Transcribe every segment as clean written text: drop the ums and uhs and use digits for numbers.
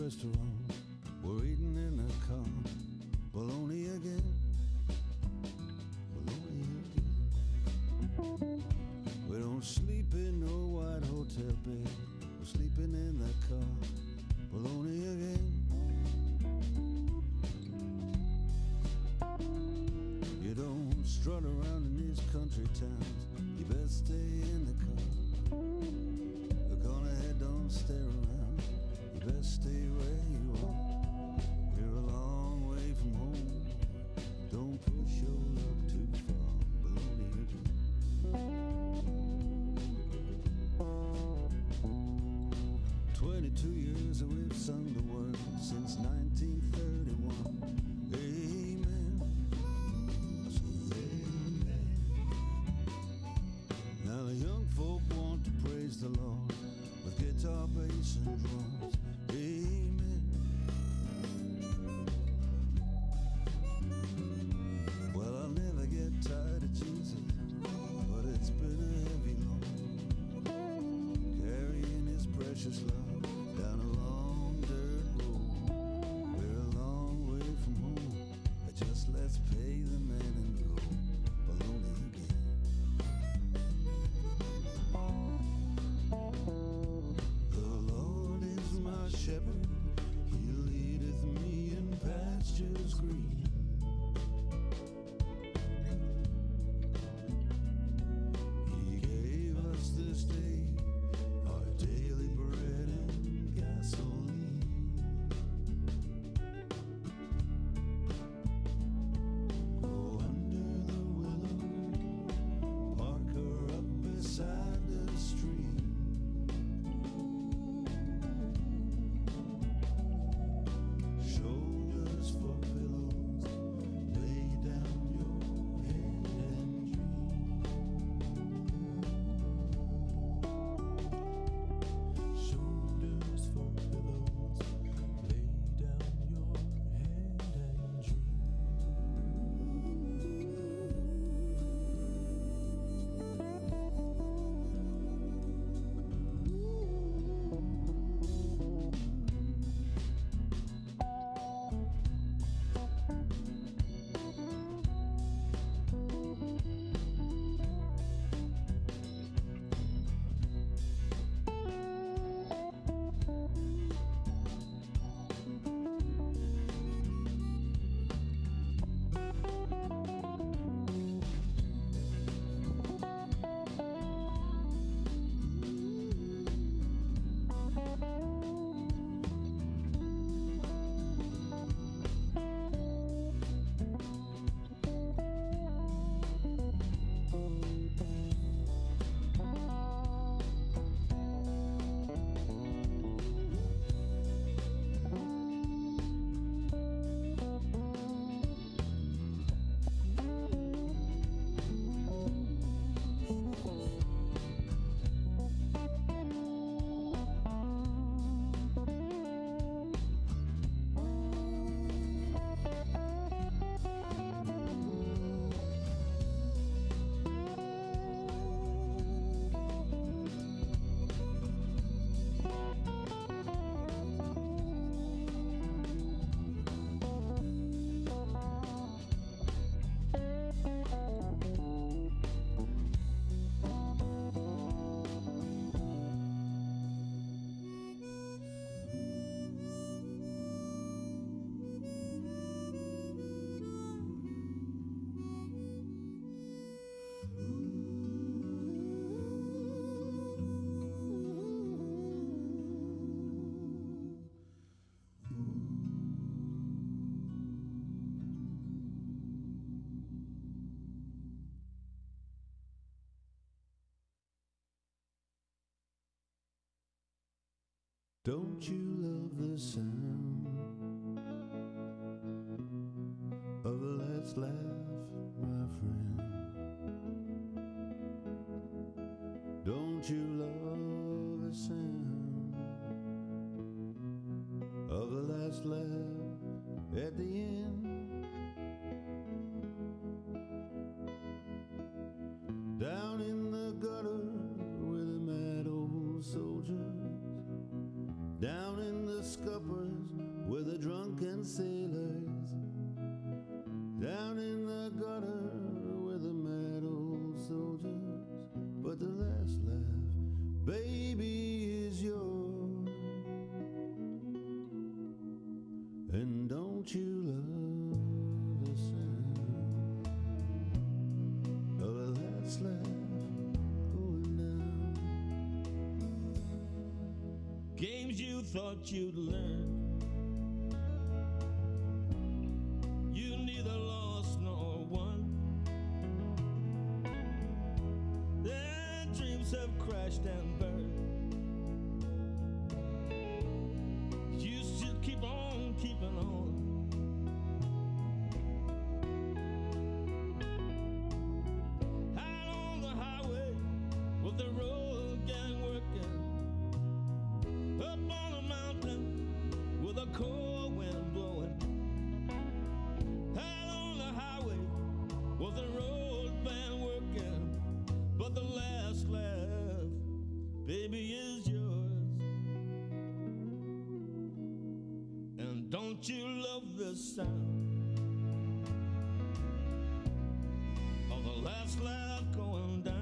restaurant, we're eating in the car. Bologna again, bologna again. We don't sleep in no white hotel bed, we're sleeping in the car. Bologna again. You don't strut around in these country towns, you better stay in the car. Look on ahead, don't stare around, you better stay where you are. You're a long way from home, don't push your luck too far. Bologna again. 22 years that we've sung the word since 1931. Amen. Amen. Now the young folk want to praise the Lord with guitar, bass, and drums. Amen. Well, I'll never get tired of Jesus, but it's been a heavy load, carrying his precious love down a long dirt road. We're a long way from home, just let's pay the man and go. Bologna again. The Lord is my shepherd, he leadeth me in pastures green. He gave us this day our daily bread and gasoline. Go under the willow, park her up beside the stream. Shoulders for pillows, lay down your head and dream. Shoulders for pillows, lay down your head and dream. Don't you love the sound of the last laugh, my friend? Don't you love the sound of the last laugh at the end? Down in the gutter with the mad old soldiers, down in the scupper and sailors down in the gutter with the mad old soldiers. But the last laugh, baby, is yours. And don't you love the sound of the last laugh going down? Games you thought you'd learn, you neither lost nor won. Their dreams have crashed and burned. You still keep on keeping on. Out on the highway with the road gang working, up on a mountain with a cold wind blowing. Out on the highway with the road band working, but the last laugh, baby, is yours. And don't you love the sound of the last laugh going down?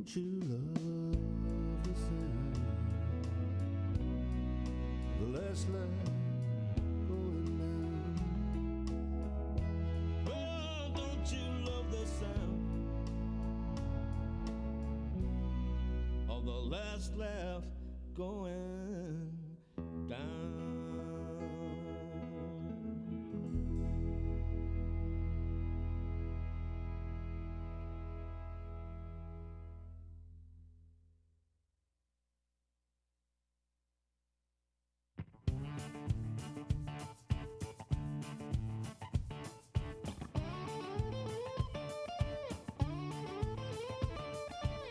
You love the sound, the last laugh going down. Oh, don't you love the sound of the last laugh going down?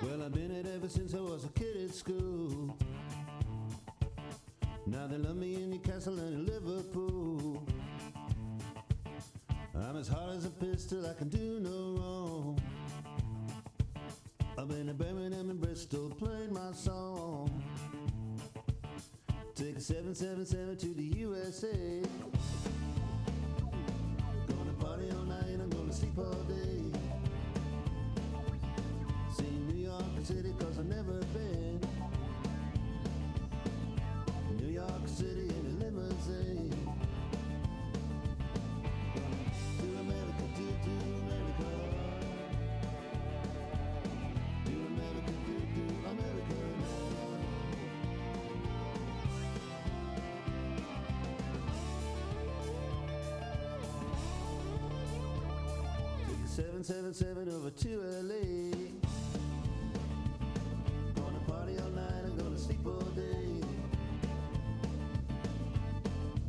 Well, I've been it ever since I was a kid at school. Now they love me in Newcastle and in Liverpool. I'm as hard as a pistol, I can do no wrong. I've been in Birmingham and Bristol playing my song. Take a 777 to the USA. Gonna party all night, I'm gonna sleep all day. City, cause I've never been. New York City in a limousine. To America, to America. To America, to America now. Take a 777 over to LA. Party all night, I'm gonna sleep all day.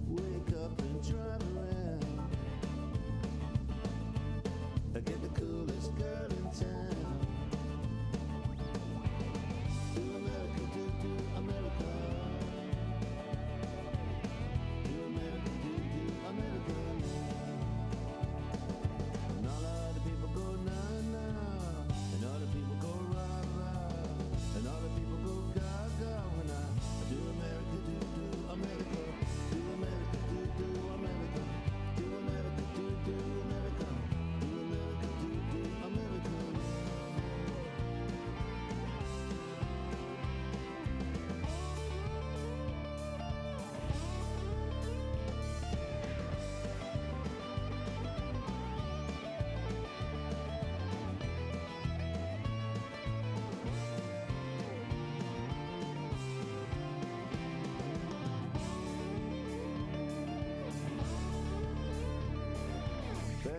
Wake up and drive around. I get the coolest girl in town. To America, to America. To America, to America now. And all of the people go now, now. And all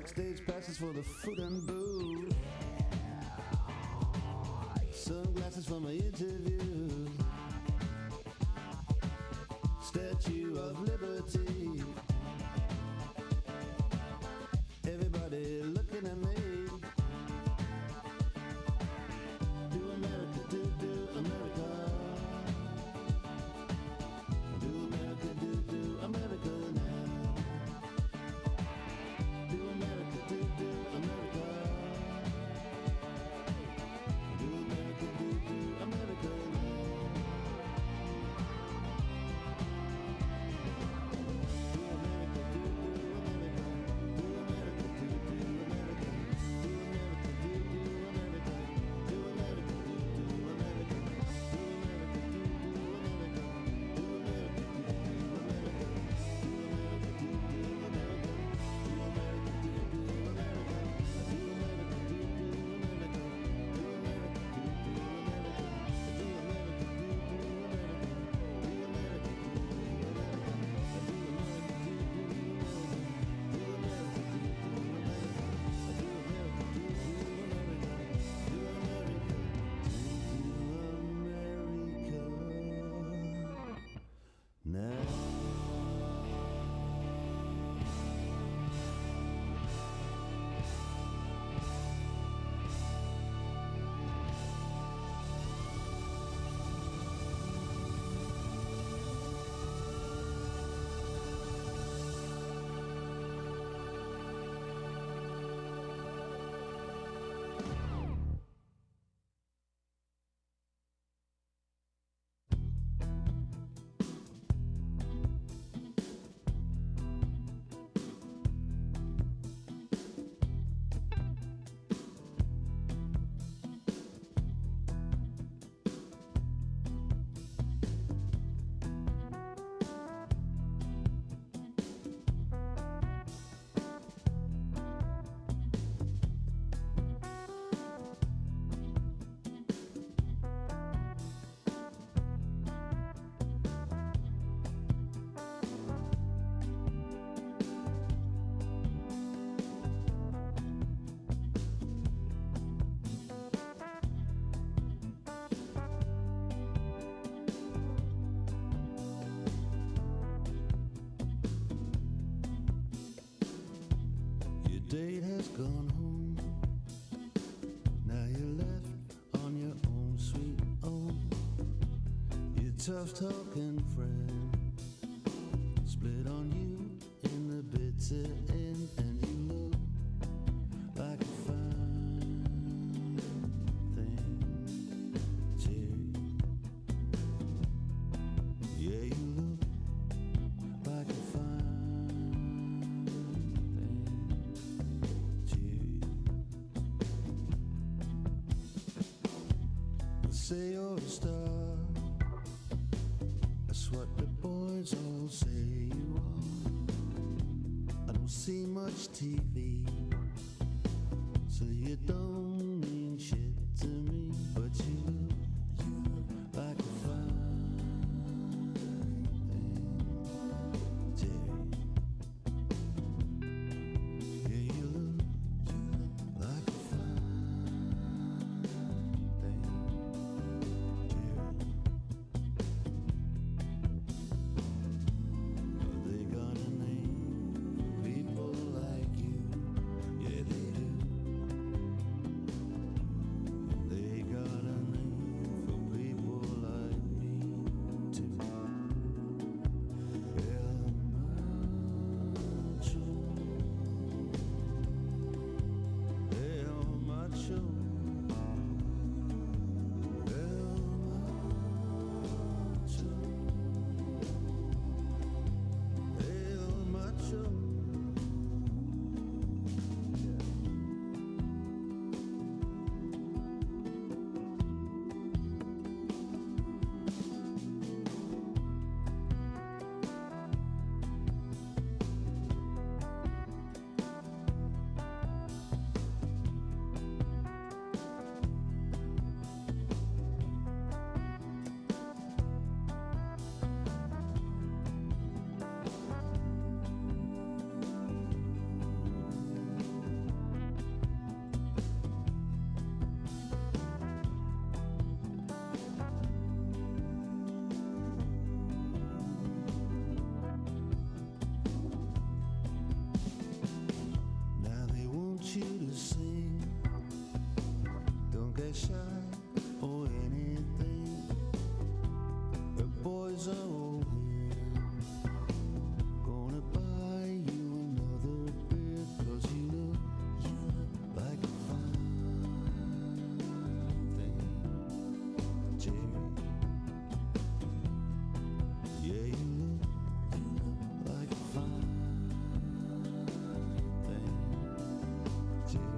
Backstage passes for the food and booze. Sunglasses for my interviews. Statue of Liberty. Everybody looking at me. Do America, do America. Do America, do America now. Do America, do America. Do America, do America now. Do America, do America. Do America, do America. Do America, do America. Do America, do America. Do America, do America. Do America, do America. Do America, do America. Do America, do America. Do America, do America. Do America, do America. Do America, do America. Do America, do date has gone home. Now you're left on your own sweet own. Your tough talking friend split on you in the bitter end, and you look like a fine thing too. Yeah, you look like a fine thing too. They say you're a star, that's what the boys all say you are. I don't see much TV, so you don't mean shit to me, but you look like a fine thing, Jerry. Yeah, you look like a fine thing, Jerry. They got a name for people like you. Yeah, they do. They shy or anything. The boys are all here, gonna buy you another beer, 'cause you look like a fine thing, Jerry. Yeah, you look like a fine thing, Jerry.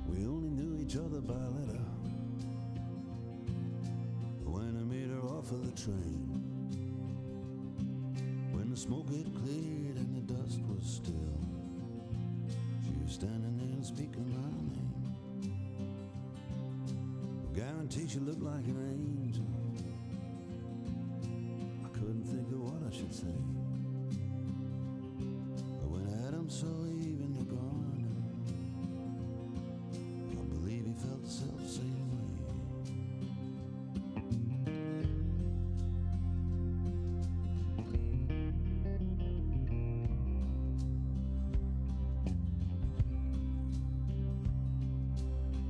We only knew each other by letter when I made her off of the train. When the smoke had cleared and the dust was still, she was standing there and speaking my name. I guarantee she looked like an angel. I couldn't think of what I should say. But when Adam saw Eve in the garden, I believe he felt the self-same way.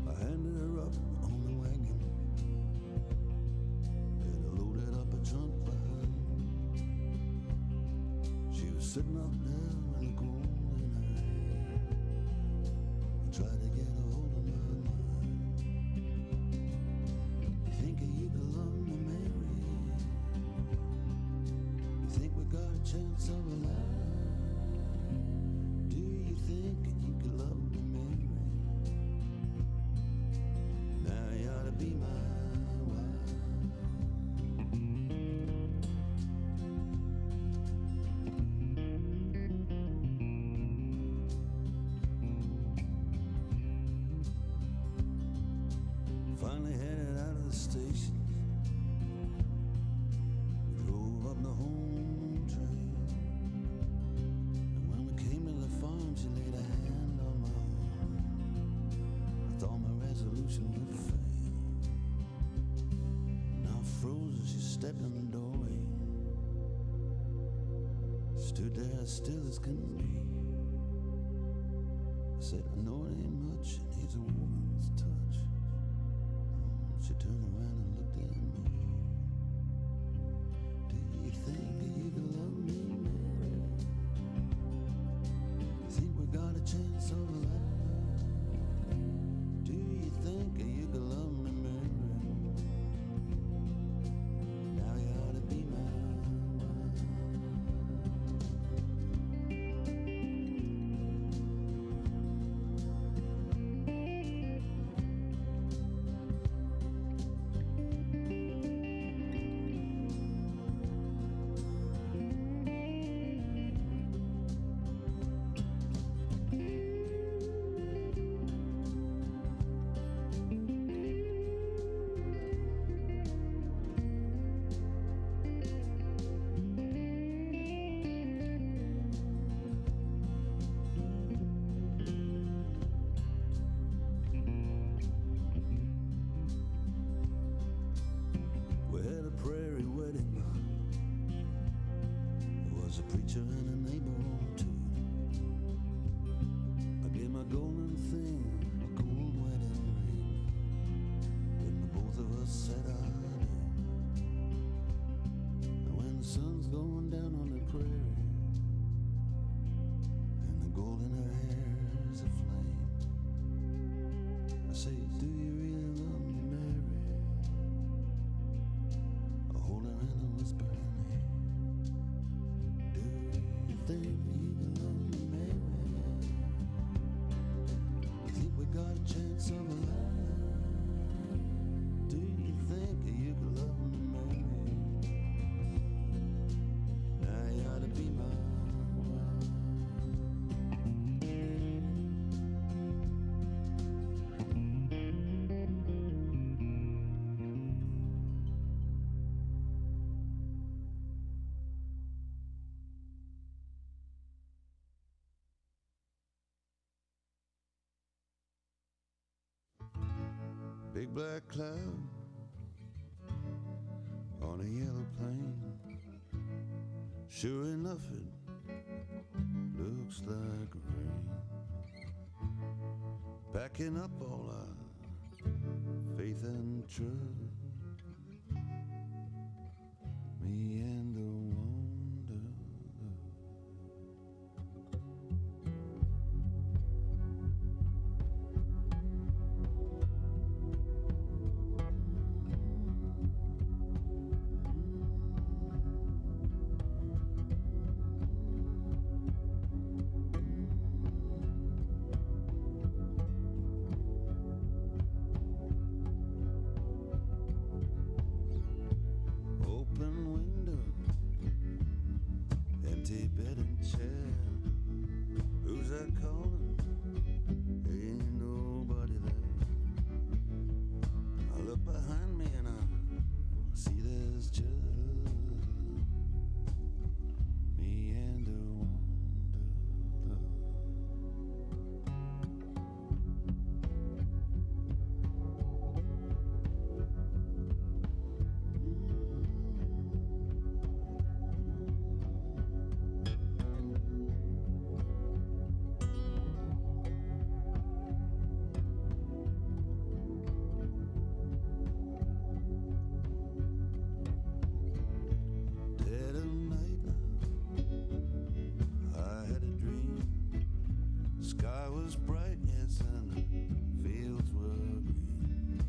I handed her up on the wagon, and I loaded up a trunk behind. She was sitting up there with a golden eye. I tried to get a hold of my mind. You think you could love me, Mary? You think we got a chance of a life? Do you think you could love me, Mary? Now you ought to be my wife. Finally headed out of the station, we drove up the home train. And when we came to the farm, she laid a hand on my arm. I thought my resolution would fail. Now froze as she stepped in the doorway, stood there as still as can be. I said, I know it ain't much, it needs a woman's touch. She turned around and looked at me. Do you think that you can love me, Mary? You think we got a chance of a life? Do you think that you can love me, Mary? Now you ought to be my wife. preacher and a neighbor or two. I gave my golden thing a gold wedding ring when the both of us said I do. And when the sun's going down on the prairie and the gold in her hair's aflame, I say, do you really love me, Mary? I hold her and I whisper her name. Do you think you can love me, Mary? You think we got a chance of a life? Do you think you can love me, Mary? Now you ought to be my wife. Big black cloud on a yellow plain. Sure enough, it looks like rain. Packing up all our faith and trust. Me and the wanderer. Open window, empty bed and chair. Who's that calling? Ain't nobody there. I look behind me and I see there's just me and the wanderer. Dead of night, I had a dream. Sky was bright, yes, and the fields were green.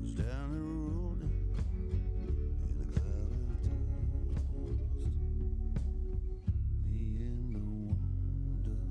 Was down the road in a cloud of dust. Me and the wanderer.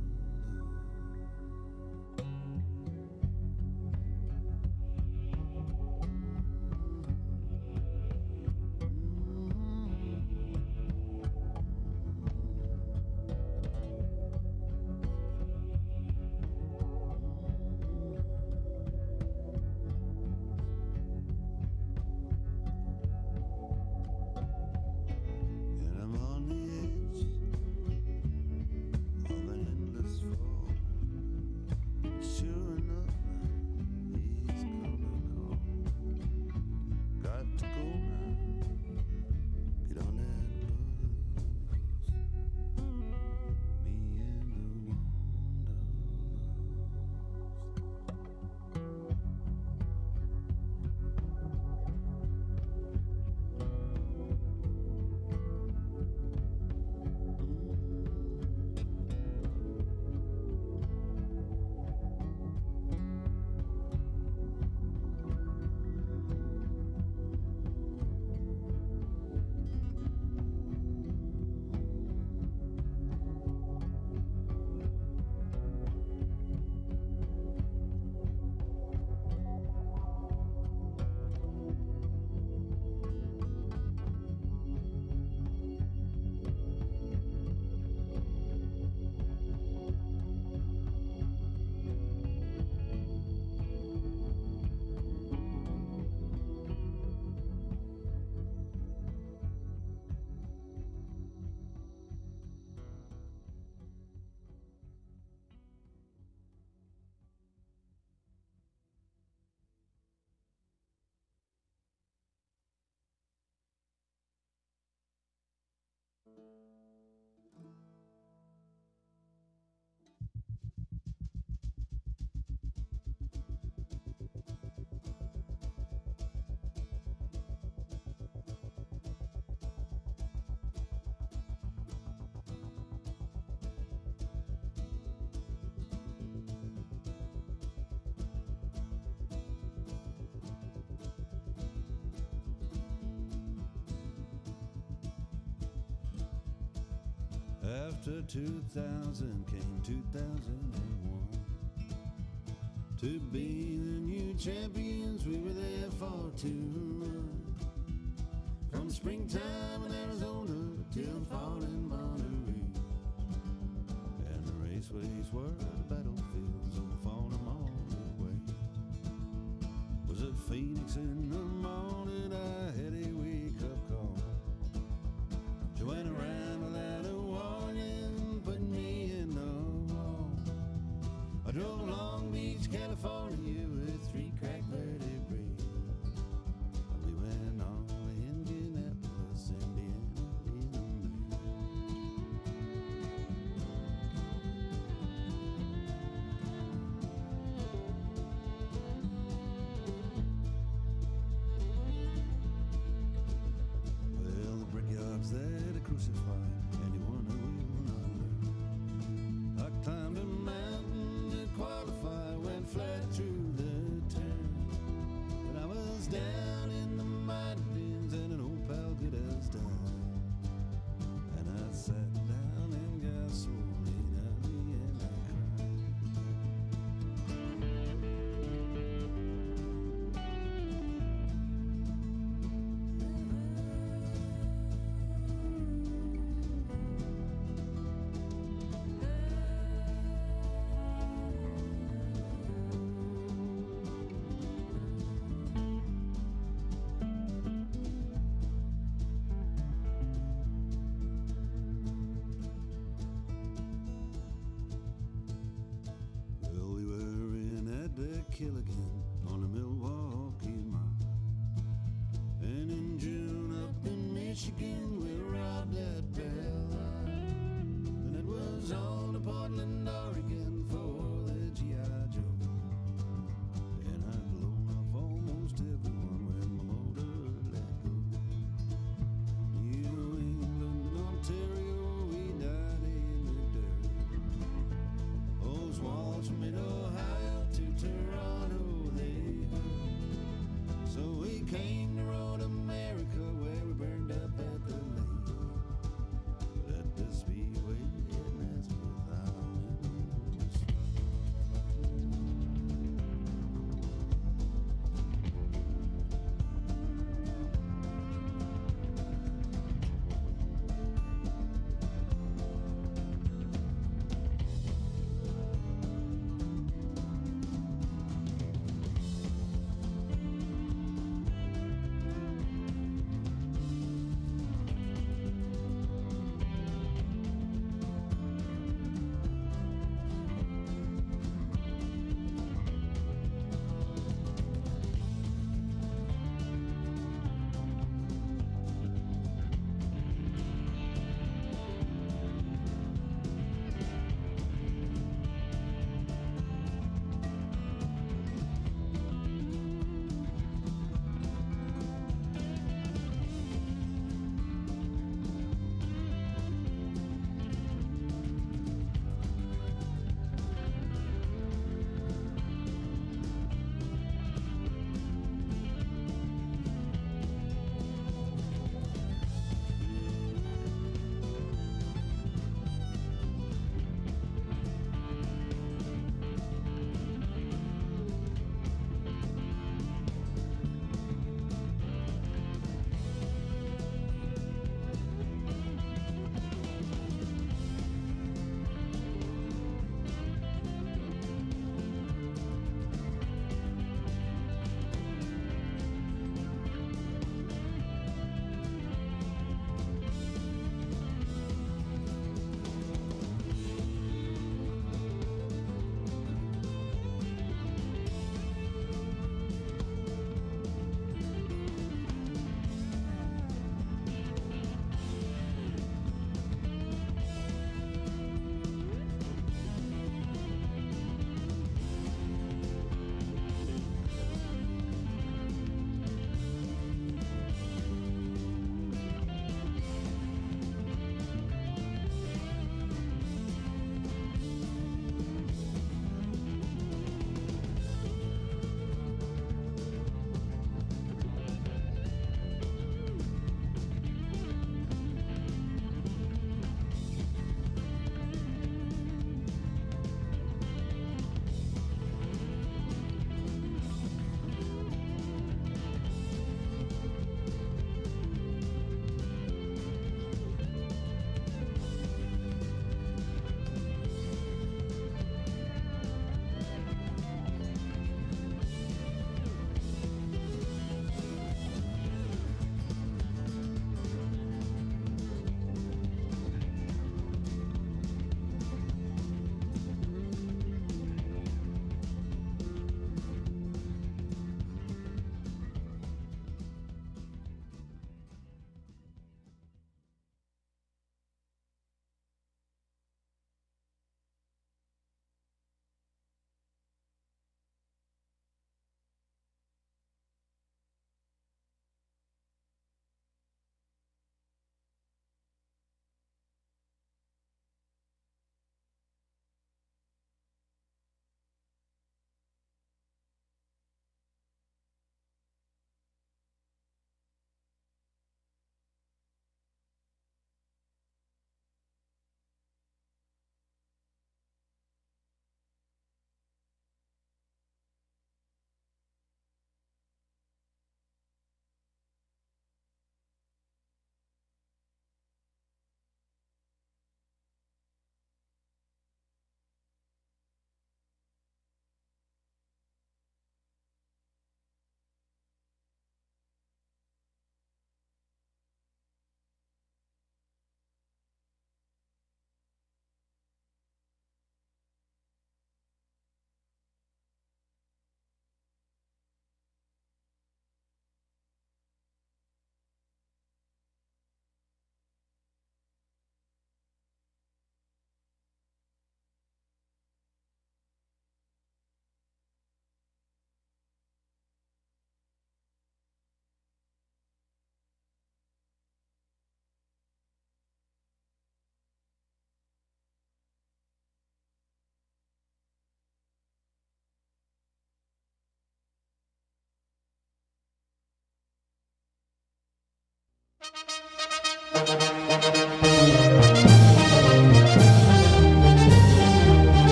After 2000 came 2001. To be the new champions, we were there for 2 months. From springtime in Arizona till fall in Monterey. And the raceways were the battlefields on the fallen Monterey way. Was it Phoenix in the morning? I had a wake-up call. She went around without a warning, put me in the wall. I drove to Long Beach, California with 3 cracked vertebrae. We went on to Indianapolis, Indiana in May. Well, the brickyard's there to crucify anyone who will not learn. I climbed a mountain to qualify, went flat through the turn. But I was down in the mountains and an old pal good as died. And I sat down and got so late at the end I Well, we were in at the kill again on the Milwaukee Mile. And in June up in Michigan we robbed at Belle Isle. And it was on to Portland, Oregon for the G.I. Joe. And I'd blown off almost everyone when my motor let go. New England, Ontario, we died in the dirt. Those walls from mid-Ohio to Toronto, they hurt. So we came to Road America where we burned up at the lake.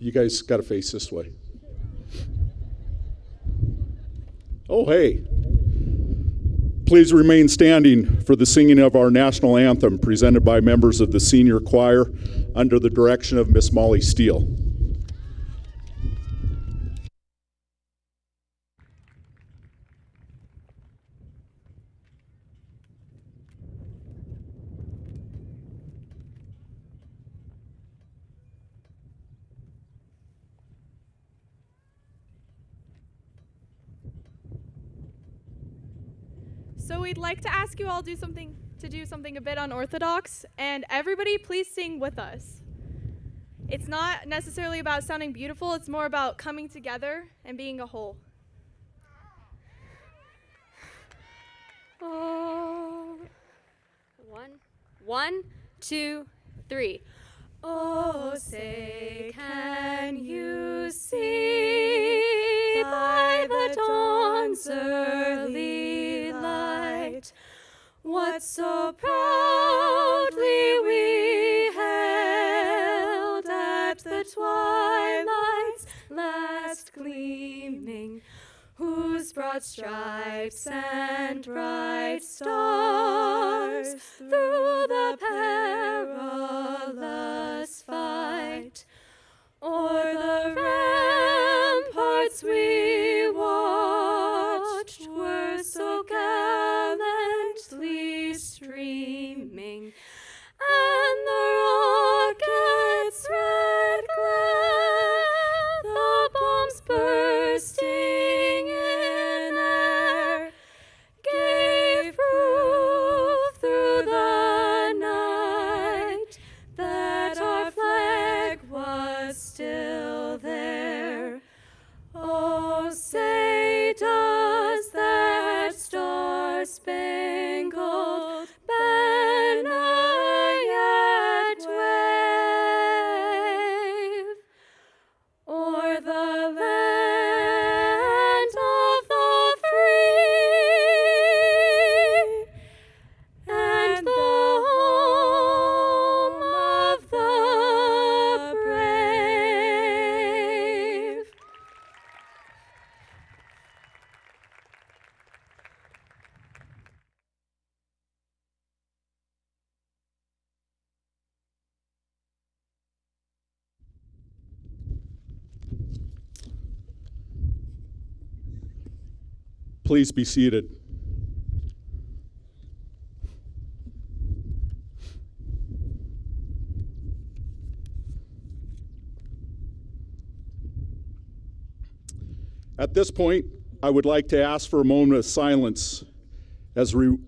You guys got to face this way. Oh, hey. Please remain standing for the singing of our national anthem presented by members of the senior choir under the direction of Miss Molly Steele. So we'd like to ask you all do something a bit unorthodox, and everybody please sing with us. It's not necessarily about sounding beautiful, it's more about coming together and being a whole. Oh. 1, 2, 3. Oh, say, can you see by the dawn's early light what so proudly we hailed at the twilight's last gleaming, whose broad stripes and bright stars through the perilous fight o'er the ramparts we watched were so gallantly streaming, and the rockets' red glare, the bombs bursting in air, gave proof through the night that our flag was still there. Oh, say, does that star-spangled banner yet wave o'er the land of the free and the home of the brave? Please be seated. At this point, I would like to ask for a moment of silence as we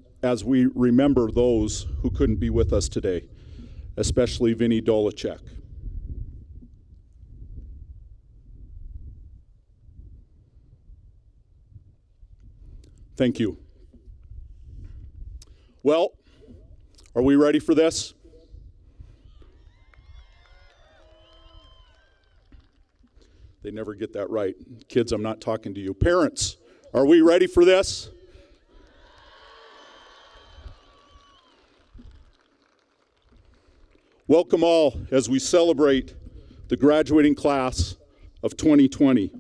remember those who couldn't be with us today, especially Vinny Dolacek. Thank you. Well, are we ready for this? They never get that right. Kids, I'm not talking to you. Parents, are we ready for this? Welcome all as we celebrate the graduating class of 2020.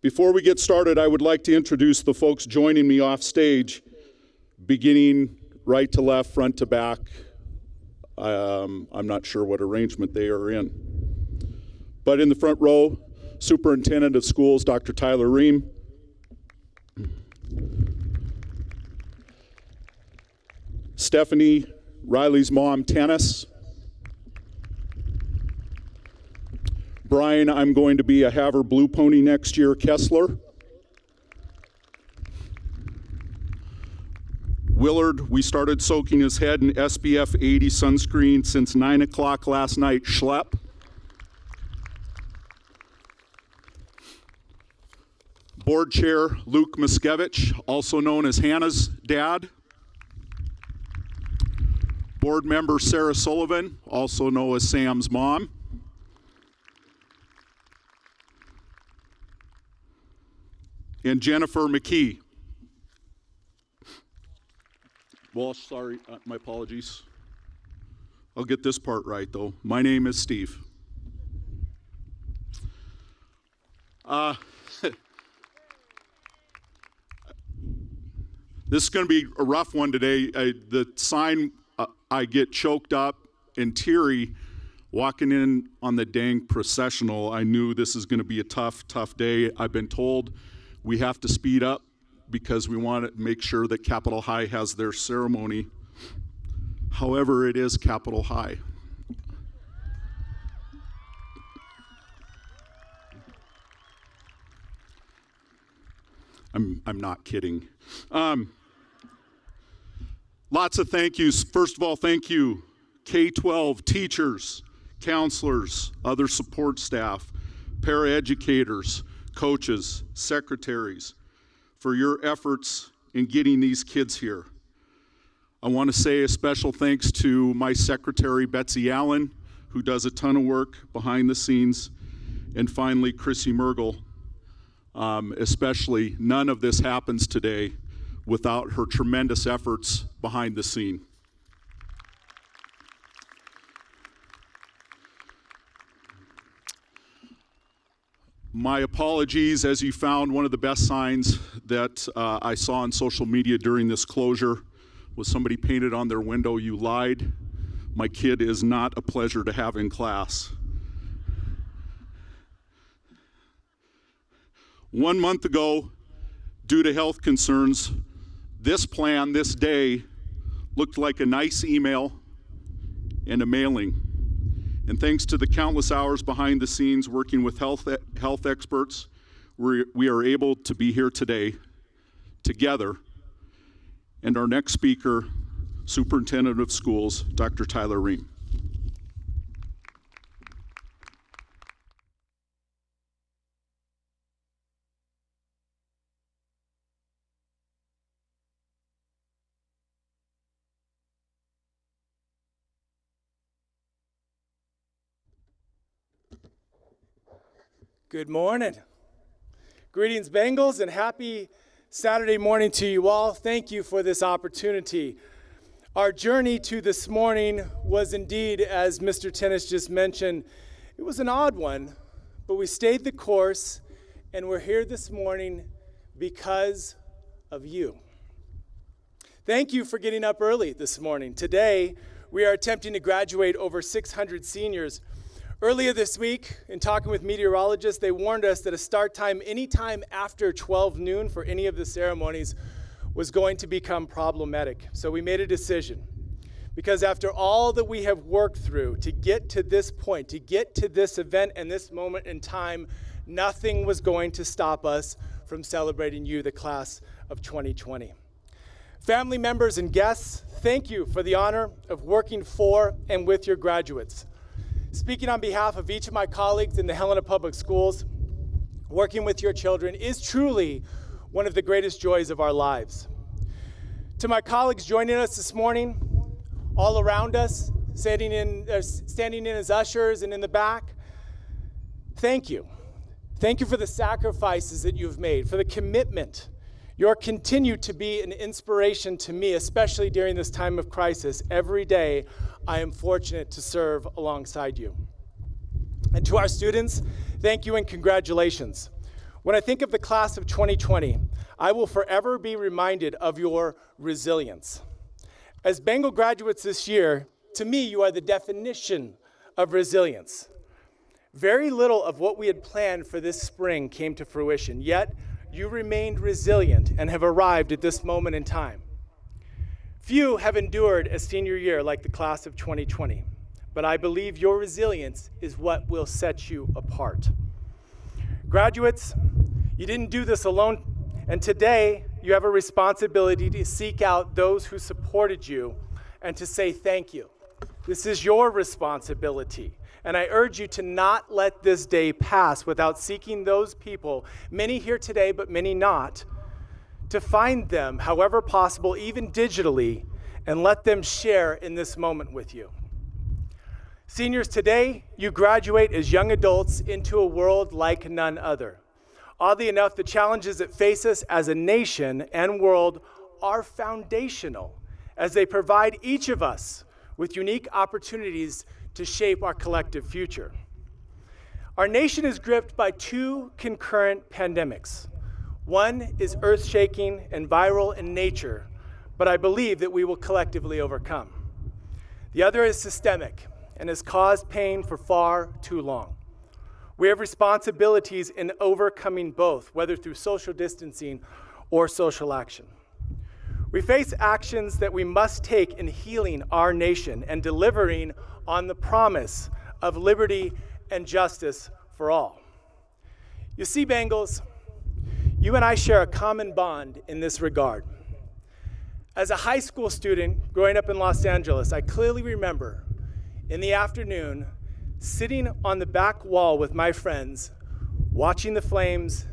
Before we get started, I would like to introduce the folks joining me off stage, beginning right to left, front to back. I'm not sure what arrangement they are in. But in the front row, Superintendent of Schools, Dr. Tyler Ream. Stephanie, Riley's mom, Tennis. Brian, I'm going to be a Haver Blue Pony next year, Kessler. Willard, we started soaking his head in SPF 80 sunscreen since 9 o'clock last night, Schlepp. Board Chair Luke Miskevich, also known as Hannah's dad. Board Member Sarah Sullivan, also known as Sam's mom. And Jennifer McKee. Well, sorry, my apologies. I'll get this part right, though. My name is Steve. This is going to be a rough one today. The sign, I get choked up and teary walking in on the dang processional. I knew this is going to be a tough day. I've been told we have to speed up because we want to make sure that Capitol High has their ceremony. However, it is Capitol High. I'm not kidding. Lots of thank yous. First of all, thank you, K-12 teachers, counselors, other support staff, paraeducators, coaches, secretaries, for your efforts in getting these kids here. I want to say a special thanks to my secretary, Betsy Allen, who does a ton of work behind the scenes, and finally, Chrissy Mergel. Especially, none of this happens today without her tremendous efforts behind the scene. My apologies, as you found one of the best signs that I saw on social media during this closure was somebody painted on their window, "You lied. My kid is not a pleasure to have in class." 1 month ago, due to health concerns, this plan, this day, looked like a nice email and a mailing. And thanks to the countless hours behind the scenes working with health experts, we are able to be here today together. And our next speaker, Superintendent of Schools, Dr. Tyler Ream. Good morning. Greetings, Bengals, and happy Saturday morning to you all. Thank you for this opportunity. Our journey to this morning was indeed, as Mr. Tennis just mentioned, it was an odd one, but we stayed the course, and we're here this morning because of you. Thank you for getting up early this morning. Today, we are attempting to graduate over 600 seniors. Earlier this week, in talking with meteorologists, they warned us that a start time anytime after 12 noon for any of the ceremonies was going to become problematic. So we made a decision. Because after all that we have worked through to get to this point, to get to this event and this moment in time, nothing was going to stop us from celebrating you, the class of 2020. Family members and guests, thank you for the honor of working for and with your graduates. Speaking on behalf of each of my colleagues in the Helena Public Schools, working with your children is truly one of the greatest joys of our lives. To my colleagues joining us this morning, all around us, standing in as ushers and in the back, thank you. Thank you for the sacrifices that you've made, for the commitment. You continue to be an inspiration to me, especially during this time of crisis. Every day, I am fortunate to serve alongside you. And to our students, thank you and congratulations. When I think of the class of 2020, I will forever be reminded of your resilience. As Bengal graduates this year, to me, you are the definition of resilience. Very little of what we had planned for this spring came to fruition, yet you remained resilient and have arrived at this moment in time. Few have endured a senior year like the class of 2020, but I believe your resilience is what will set you apart. Graduates, you didn't do this alone, and today you have a responsibility to seek out those who supported you and to say thank you. This is your responsibility. And I urge you to not let this day pass without seeking those people, many here today, but many not, to find them, however possible, even digitally, and let them share in this moment with you. Seniors, today, you graduate as young adults into a world like none other. Oddly enough, the challenges that face us as a nation and world are foundational, as they provide each of us with unique opportunities to shape our collective future. Our nation is gripped by two concurrent pandemics. One is earth-shaking and viral in nature, but I believe that we will collectively overcome. The other is systemic and has caused pain for far too long. We have responsibilities in overcoming both, whether through social distancing or social action. We face actions that we must take in healing our nation and delivering on the promise of liberty and justice for all. You see, Bengals, you and I share a common bond in this regard. As a high school student growing up in Los Angeles, I clearly remember in the afternoon sitting on the back wall with my friends, watching the flames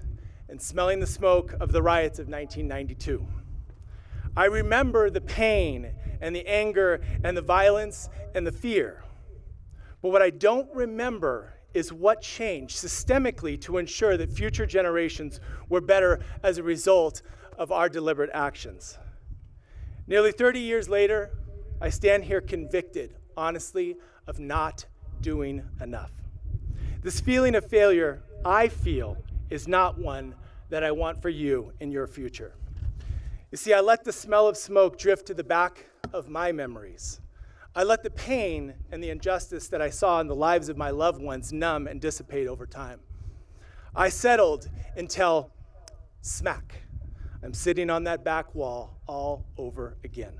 and smelling the smoke of the riots of 1992. I remember the pain and the anger and the violence and the fear. But what I don't remember is what changed systemically to ensure that future generations were better as a result of our deliberate actions. Nearly 30 years later, I stand here convicted, honestly, of not doing enough. This feeling of failure, I feel, is not one that I want for you in your future. You see, I let the smell of smoke drift to the back of my memories. I let the pain and the injustice that I saw in the lives of my loved ones numb and dissipate over time. I settled until smack, I'm sitting on that back wall all over again.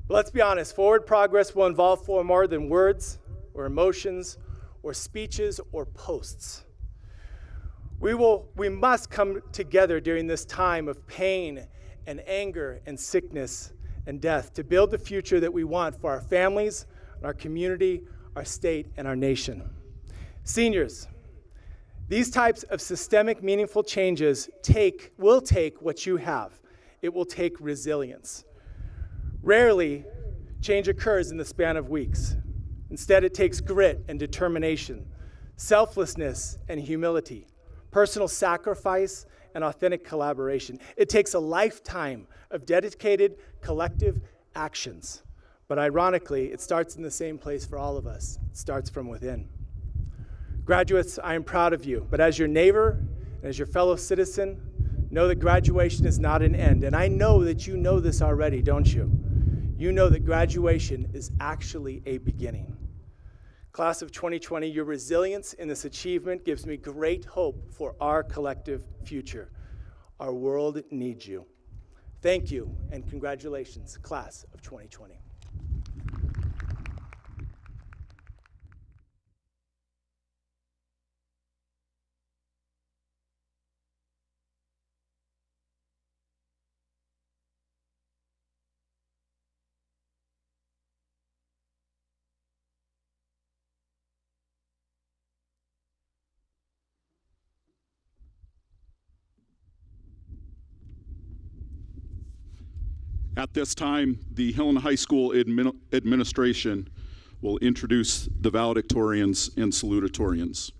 But let's be honest, forward progress will involve far more than words or emotions or speeches or posts. We must come together during this time of pain and anger and sickness and death to build the future that we want for our families, our community, our state, and our nation. Seniors, these types of systemic, meaningful changes will take what you have. It will take resilience. Rarely, change occurs in the span of weeks. Instead, it takes grit and determination, selflessness and humility, personal sacrifice and authentic collaboration. It takes a lifetime of dedicated collective actions. But ironically, it starts in the same place for all of us. It starts from within. Graduates, I am proud of you, but as your neighbor and as your fellow citizen, know that graduation is not an end. And I know that you know this already, don't you? You know that graduation is actually a beginning. Class of 2020, your resilience in this achievement gives me great hope for our collective future. Our world needs you. Thank you, and congratulations, Class of 2020. At this time, the Helena High School administration will introduce the valedictorians and salutatorians.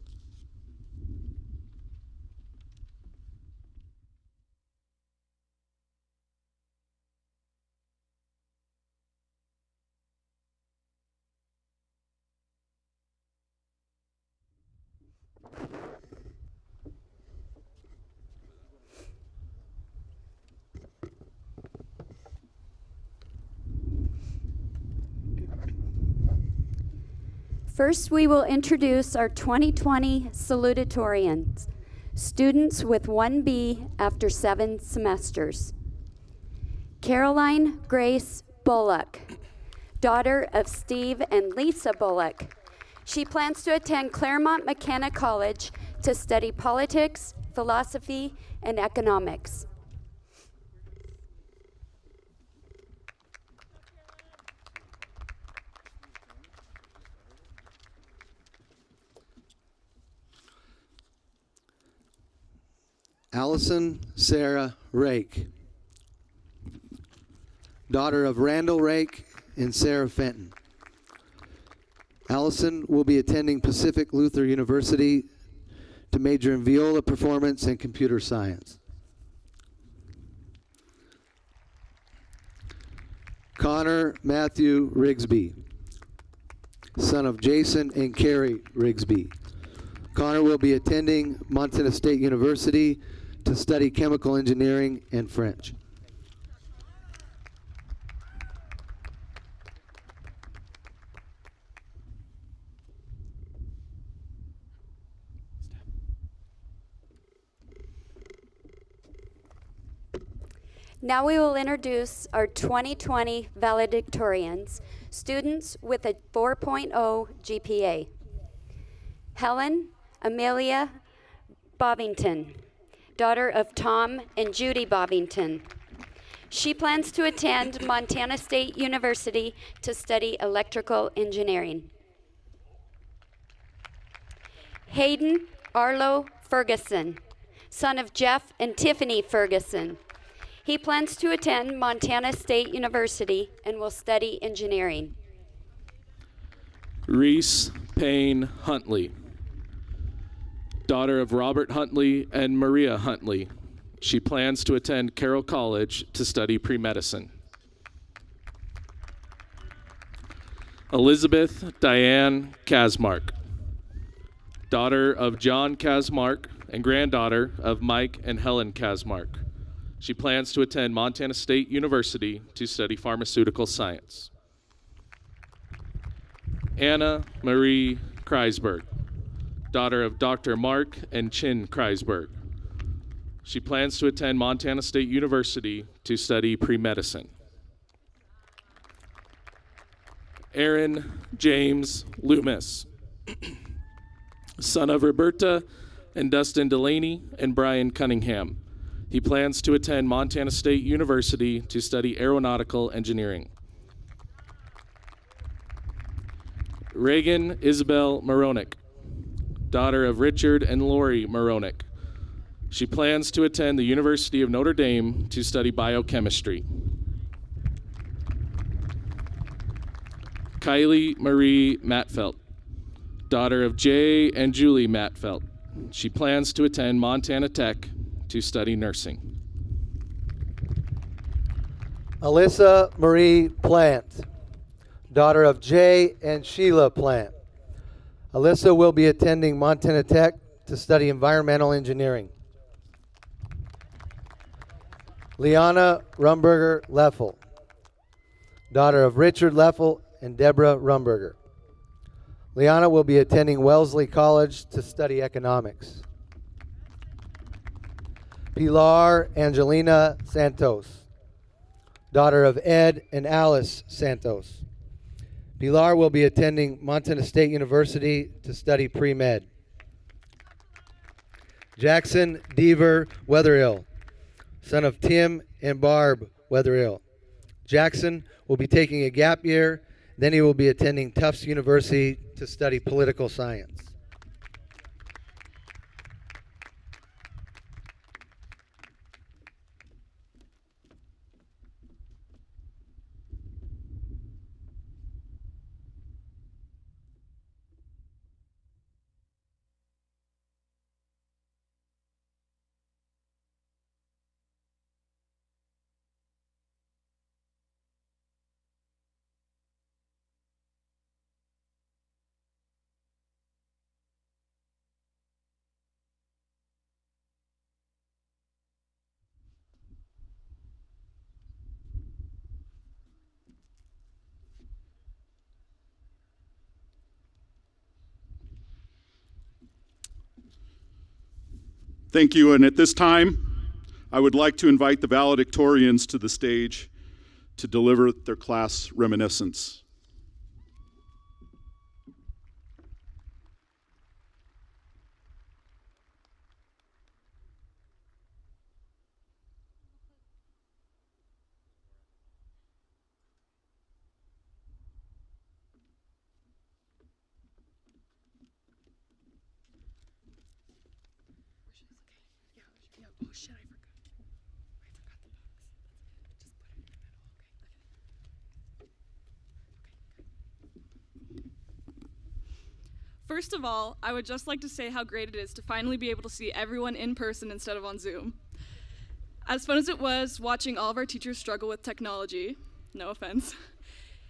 First, we will introduce our 2020 salutatorians, students with 1B after 7 semesters. Caroline Grace Bullock, daughter of Steve and Lisa Bullock. She plans to attend Claremont McKenna College to study politics, philosophy, and economics. Allison Sarah Rake, daughter of Randall Rake and Sarah Fenton. Allison will be attending Pacific Luther University to major in viola performance and computer science. Connor Matthew Rigsby, son of Jason and Carrie Rigsby. Connor will be attending Montana State University to study chemical engineering and French. Now we will introduce our 2020 valedictorians, students with a 4.0 GPA. Helen Amelia Bobbington, daughter of Tom and Judy Bobbington. She plans to attend Montana State University to study electrical engineering. Hayden Arlo Ferguson, son of Jeff and Tiffany Ferguson. He plans to attend Montana State University and will study engineering. Reese Payne Huntley, daughter of Robert Huntley and Maria Huntley. She plans to attend Carroll College to study pre-medicine. Elizabeth Diane Kasmark, daughter of John Kasmark and granddaughter of Mike and Helen Kasmark. She plans to attend Montana State University to study pharmaceutical science. Anna Marie Kreisberg, daughter of Dr. Mark and Chin Kreisberg. She plans to attend Montana State University to study pre-medicine. Aaron James Loomis, son of Roberta and Dustin Delaney and Brian Cunningham. He plans to attend Montana State University to study aeronautical engineering. Reagan Isabel Moronic, daughter of Richard and Lori Moronic. She plans to attend the University of Notre Dame to study biochemistry. Kylie Marie Matfelt, daughter of Jay and Julie Matfelt. She plans to attend Montana Tech to study nursing. Alyssa Marie Plant, daughter of Jay and Sheila Plant. Alyssa will be attending Montana Tech to study environmental engineering. Liana Rumberger Leffel, daughter of Richard Leffel and Deborah Rumberger. Liana will be attending Wellesley College to study economics. Pilar Angelina Santos, daughter of Ed and Alice Santos. Pilar will be attending Montana State University to study pre-med. Jackson Deaver Wetherill, son of Tim and Barb Wetherill. Jackson will be taking a gap year, then he will be attending Tufts University to study political science. Thank you, and at this time, I would like to invite the valedictorians to the stage to deliver their class reminiscence. Oh shit, I forgot the box. Just put it in the middle, okay? First of all, I would just like to say how great it is to finally be able to see everyone in person instead of on Zoom. As fun as it was watching all of our teachers struggle with technology, no offense,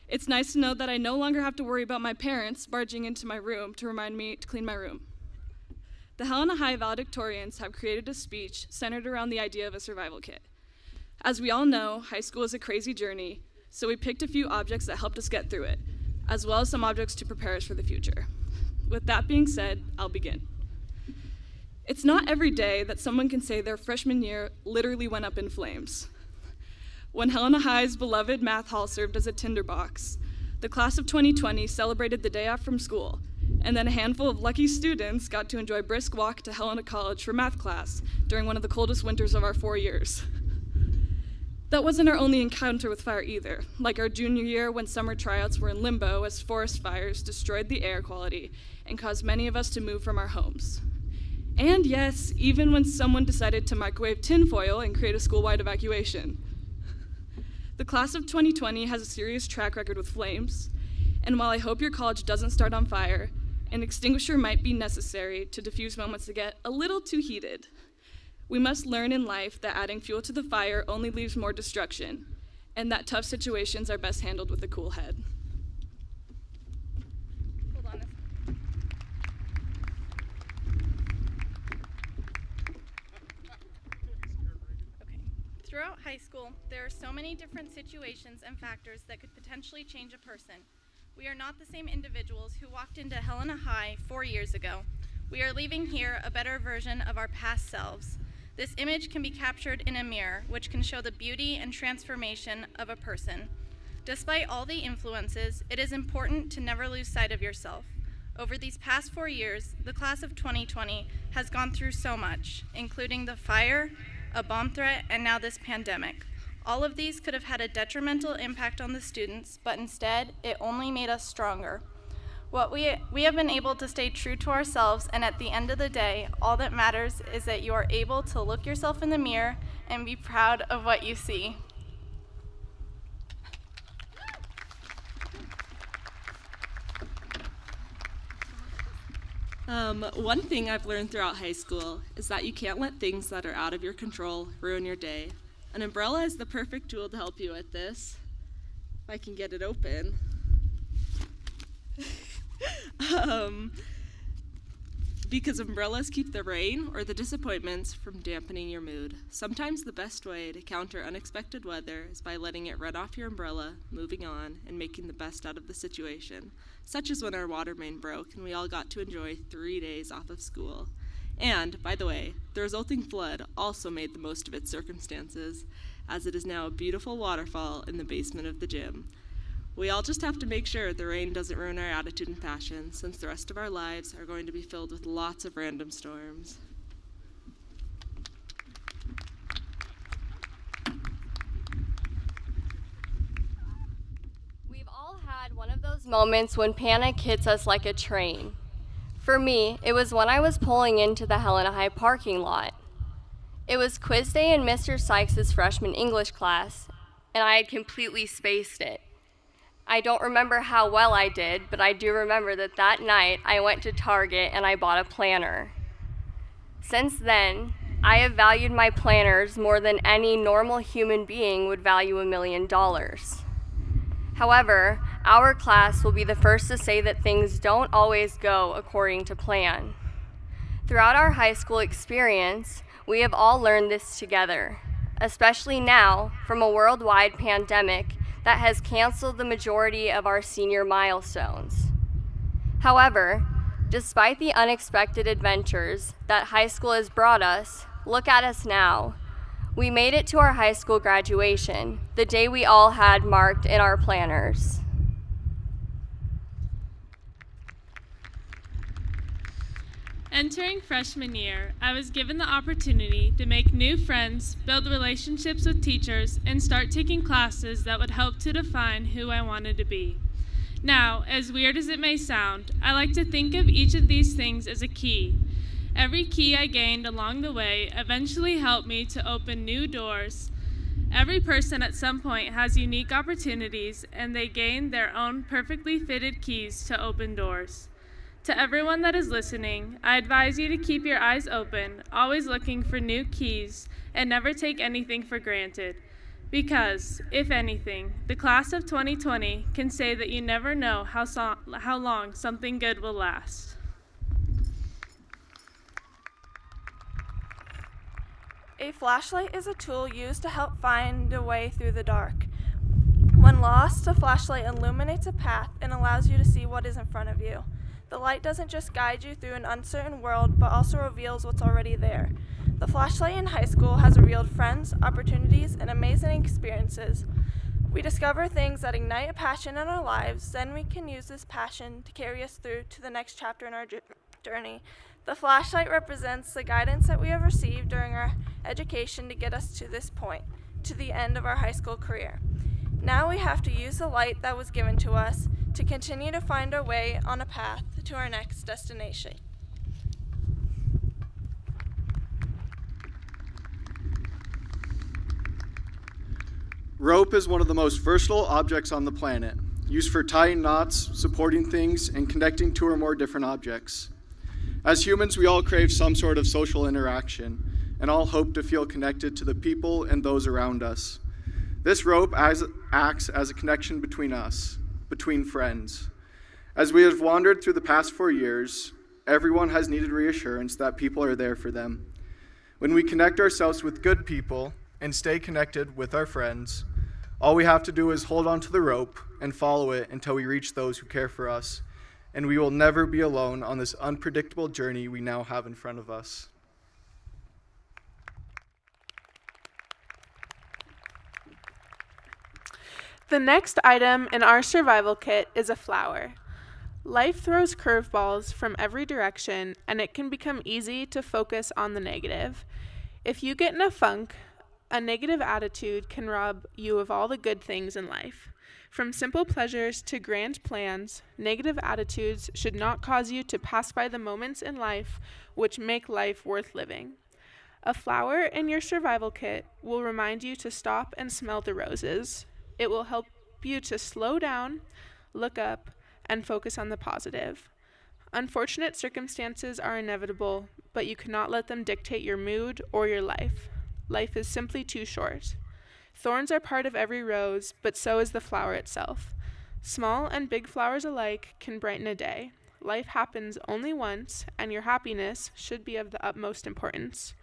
it's nice to know that I no longer have to worry about my parents barging into my room to remind me to clean my room. the Helena High valedictorians have created a speech centered around the idea of a survival kit. As we all know, high school is a crazy journey, so we picked a few objects that helped us get through it, as well as some objects to prepare us for the future. With that being said, I'll begin. It's not every day that someone can say their freshman year literally went up in flames. When Helena High's beloved math hall served as a tinderbox, the class of 2020 celebrated the day off from school, and then a handful of lucky students got to enjoy a brisk walk to Helena College for math class during one of the coldest winters of our 4 years. That wasn't our only encounter with fire either, like our junior year when summer tryouts were in limbo as forest fires destroyed the air quality and caused many of us to move from our homes. And yes, even when someone decided to microwave tinfoil and create a school-wide evacuation. The class of 2020 has a serious track record with flames, and while I hope your college doesn't start on fire, an extinguisher might be necessary to diffuse moments that get a little too heated. We must learn in life that adding fuel to the fire only leaves more destruction, and that tough situations are best handled with a cool head. Hold on. Okay. Throughout high school, there are so many different situations and factors that could potentially change a person. We are not the same individuals who walked into Helena High 4 years ago. We are leaving here a better version of our past selves. This image can be captured in a mirror, which can show the beauty and transformation of a person. Despite all the influences, it is important to never lose sight of yourself. Over these past 4 years, the class of 2020 has gone through so much, including the fire, a bomb threat, and now this pandemic. All of these could have had a detrimental impact on the students, but instead, it only made us stronger. We have been able to stay true to ourselves, and at the end of the day, all that matters is that you are able to look yourself in the mirror and be proud of what you see. One thing I've learned throughout high school is that you can't let things that are out of your control ruin your day. An umbrella is the perfect tool to help you with this. If I can get it open. Because umbrellas keep the rain or the disappointments from dampening your mood. Sometimes the best way to counter unexpected weather is by letting it run off your umbrella, moving on, and making the best out of the situation, such as when our water main broke and we all got to enjoy 3 days off of school. And, by the way, the resulting flood also made the most of its circumstances, as it is now a beautiful waterfall in the basement of the gym. We all just have to make sure the rain doesn't ruin our attitude and passion, since the rest of our lives are going to be filled with lots of random storms. We've all had one of those moments when panic hits us like a train. For me, it was when I was pulling into the Helena High parking lot. It was quiz day in Mr. Sykes' freshman English class, and I had completely spaced it. I don't remember how well I did, but I do remember that night I went to Target and I bought a planner. Since then, I have valued my planners more than any normal human being would value $1 million. However, our class will be the first to say that things don't always go according to plan. Throughout our high school experience, we have all learned this together, especially now from a worldwide pandemic that has canceled the majority of our senior milestones. However, despite the unexpected adventures that high school has brought us, look at us now. We made it to our high school graduation, the day we all had marked in our planners. Entering freshman year, I was given the opportunity to make new friends, build relationships with teachers, and start taking classes that would help to define who I wanted to be. Now, as weird as it may sound, I like to think of each of these things as a key. Every key I gained along the way eventually helped me to open new doors. Every person at some point has unique opportunities, and they gain their own perfectly fitted keys to open doors. To everyone that is listening, I advise you to keep your eyes open, always looking for new keys, and never take anything for granted. Because, if anything, the class of 2020 can say that you never know how long something good will last. A flashlight is a tool used to help find a way through the dark. When lost, a flashlight illuminates a path and allows you to see what is in front of you. The light doesn't just guide you through an uncertain world, but also reveals what's already there. The flashlight in high school has revealed friends, opportunities, and amazing experiences. We discover things that ignite a passion in our lives, then we can use this passion to carry us through to the next chapter in our journey. The flashlight represents the guidance that we have received during our education to get us to this point, to the end of our high school career. Now we have to use the light that was given to us to continue to find our way on a path to our next destination. Rope is one of the most versatile objects on the planet, used for tying knots, supporting things, and connecting two or more different objects. As humans, we all crave some sort of social interaction, and all hope to feel connected to the people and those around us. This rope acts as a connection between us, between friends. As we have wandered through the past 4 years, everyone has needed reassurance that people are there for them. When we connect ourselves with good people and stay connected with our friends, all we have to do is hold on to the rope and follow it until we reach those who care for us, and we will never be alone on this unpredictable journey we now have in front of us. The next item in our survival kit is a flower. Life throws curveballs from every direction, and it can become easy to focus on the negative. If you get in a funk, a negative attitude can rob you of all the good things in life. From simple pleasures to grand plans, negative attitudes should not cause you to pass by the moments in life which make life worth living. A flower in your survival kit will remind you to stop and smell the roses. It will help you to slow down, look up, and focus on the positive. Unfortunate circumstances are inevitable, but you cannot let them dictate your mood or your life. Life is simply too short. Thorns are part of every rose, but so is the flower itself. Small and big flowers alike can brighten a day. Life happens only once, and your happiness should be of the utmost importance.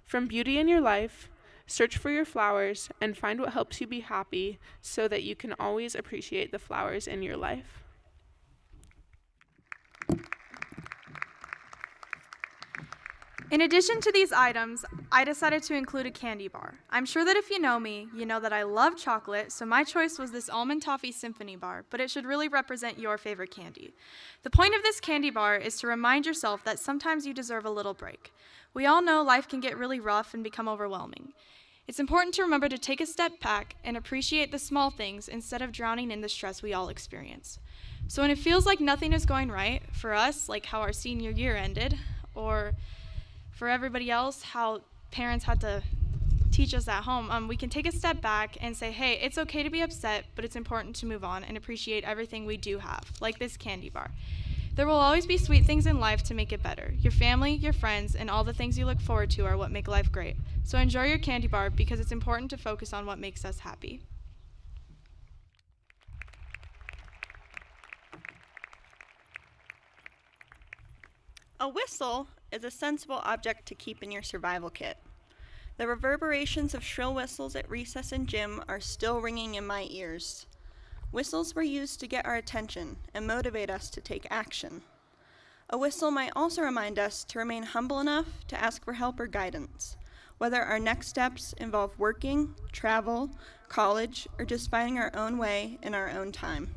From beauty in your life, search for your flowers and find what helps you be happy so that you can always appreciate the flowers in your life. In addition to these items, I decided to include a candy bar. I'm sure that if you know me, you know that I love chocolate, so my choice was this Almond Toffee Symphony bar, but it should really represent your favorite candy. The point of this candy bar is to remind yourself that sometimes you deserve a little break. We all know life can get really rough and become overwhelming. It's important to remember to take a step back and appreciate the small things instead of drowning in the stress we all experience. So when it feels like nothing is going right, for us, like how our senior year ended, or for everybody else, how parents had to teach us at home, we can take a step back and say, hey, it's okay to be upset, but it's important to move on and appreciate everything we do have, like this candy bar. There will always be sweet things in life to make it better. Your family, your friends, and all the things you look forward to are what make life great. So enjoy your candy bar because it's important to focus on what makes us happy. A whistle is a sensible object to keep in your survival kit. The reverberations of shrill whistles at recess and gym are still ringing in my ears. Whistles were used to get our attention and motivate us to take action. A whistle might also remind us to remain humble enough to ask for help or guidance, whether our next steps involve working, travel, college, or just finding our own way in our own time.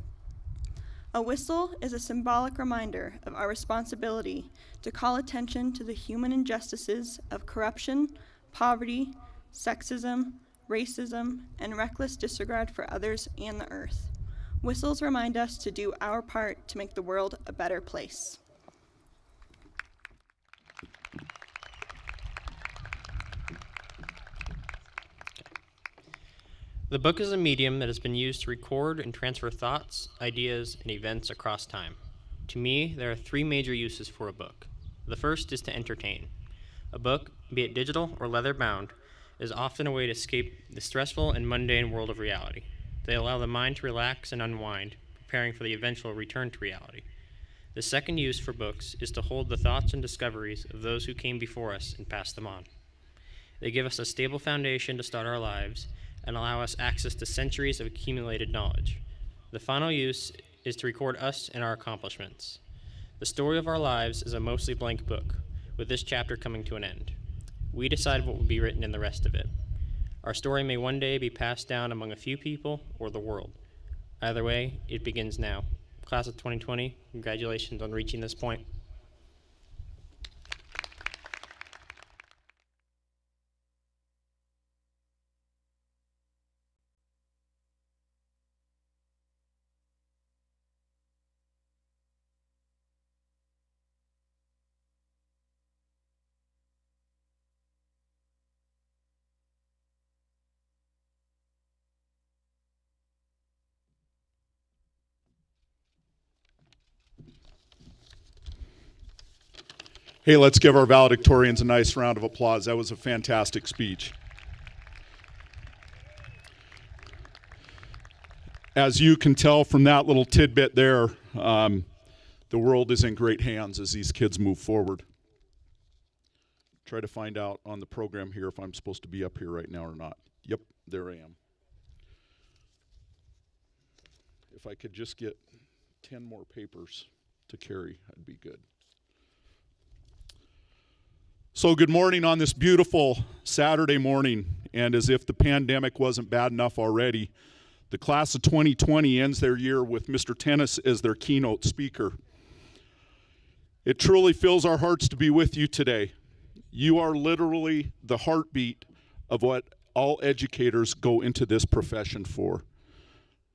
A whistle is a symbolic reminder of our responsibility to call attention to the human injustices of corruption, poverty, sexism, racism, and reckless disregard for others and the earth. Whistles remind us to do our part to make the world a better place. The book is a medium that has been used to record and transfer thoughts, ideas, and events across time. To me, there are three major uses for a book. The first is to entertain. A book, be it digital or leather-bound, is often a way to escape the stressful and mundane world of reality. They allow the mind to relax and unwind, preparing for the eventual return to reality. The second use for books is to hold the thoughts and discoveries of those who came before us and pass them on. They give us a stable foundation to start our lives and allow us access to centuries of accumulated knowledge. The final use is to record us and our accomplishments. The story of our lives is a mostly blank book, with this chapter coming to an end. We decide what will be written in the rest of it. Our story may one day be passed down among a few people or the world. Either way, it begins now. Class of 2020, congratulations on reaching this point. Hey, let's give our valedictorians a nice round of applause. That was a fantastic speech. As you can tell from that little tidbit there, the world is in great hands as these kids move forward. Try to find out on the program here if I'm supposed to be up here right now or not. Yep, there I am. If I could just get 10 more papers to carry, that'd be good. So good morning on this beautiful Saturday morning, and as if the pandemic wasn't bad enough already, the class of 2020 ends their year with Mr. Tennis as their keynote speaker. It truly fills our hearts to be with you today. You are literally the heartbeat of what all educators go into this profession for.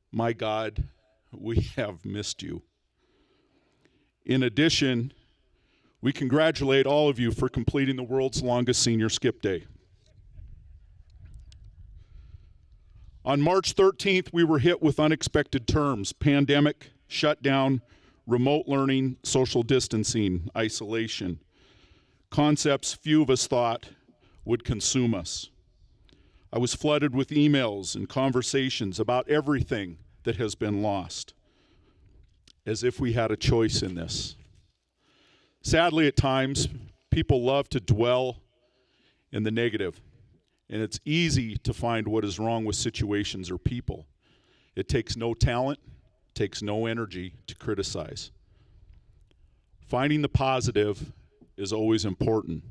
My God, we have missed you. In addition, we congratulate all of you for completing the world's longest senior skip day. On March 13th, we were hit with unexpected terms: pandemic, shutdown, remote learning, social distancing, isolation. Concepts few of us thought would consume us. I was flooded with emails and conversations about everything that has been lost, as if we had a choice in this. Sadly, at times, people love to dwell in the negative, and it's easy to find what is wrong with situations or people. It takes no talent, takes no energy to criticize. Finding the positive is always important.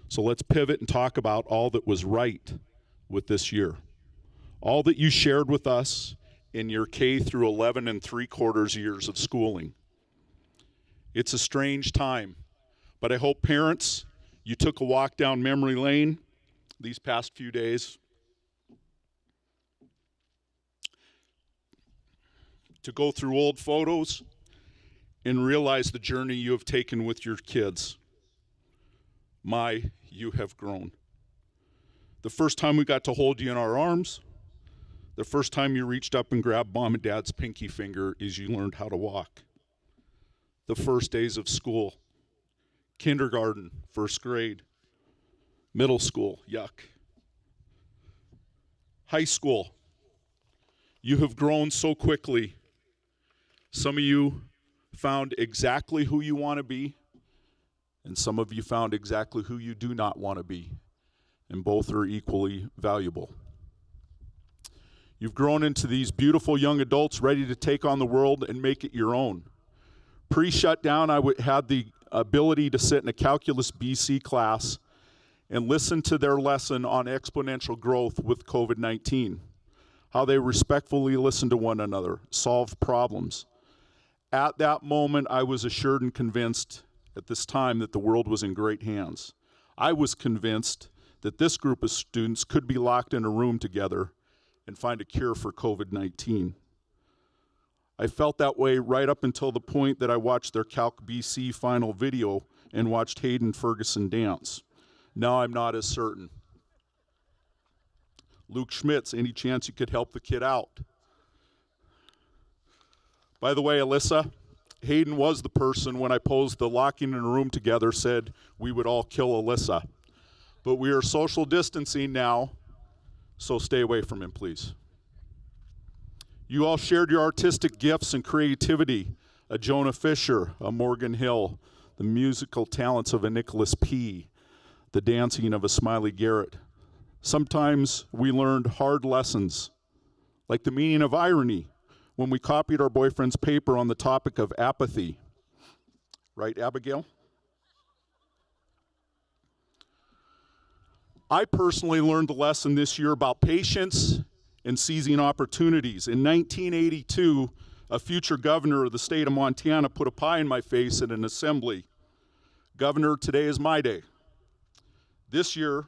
So let's pivot and talk about all that was right with this year. All that you shared with us in your K through 11 and 3/4 years of schooling. It's a strange time, but I hope parents, you took a walk down memory lane these past few days to go through old photos and realize the journey you have taken with your kids. You have grown. The first time we got to hold you in our arms, the first time you reached up and grabbed mom and dad's pinky finger as you learned how to walk. The first days of school, kindergarten, first grade, middle school, yuck. High school, you have grown so quickly. Some of you found exactly who you want to be, and some of you found exactly who you do not want to be, and both are equally valuable. You've grown into these beautiful young adults ready to take on the world and make it your own. Pre-shutdown, I had the ability to sit in a Calculus BC class and listen to their lesson on exponential growth with COVID-19, how they respectfully listened to one another, solved problems. At that moment, I was assured and convinced at this time that the world was in great hands. I was convinced that this group of students could be locked in a room together and find a cure for COVID-19. I felt that way right up until the point that I watched their Calc BC final video and watched Hayden Ferguson dance. Now I'm not as certain. Luke Schmitz, any chance you could help the kid out? By the way, Alyssa, Hayden was the person when I posed the locking in a room together said we would all kill Alyssa. But we are social distancing now, so stay away from him, please. You all shared your artistic gifts and creativity, a Jonah Fisher, a Morgan Hill, the musical talents of a Nicholas P., the dancing of a Smiley Garrett, Sometimes we learned hard lessons, like the meaning of irony when we copied our boyfriend's paper on the topic of apathy. Right, Abigail? I personally learned a lesson this year about patience and seizing opportunities. In 1982, a future governor of the state of Montana put a pie in my face at an assembly. Governor, today is my day. This year,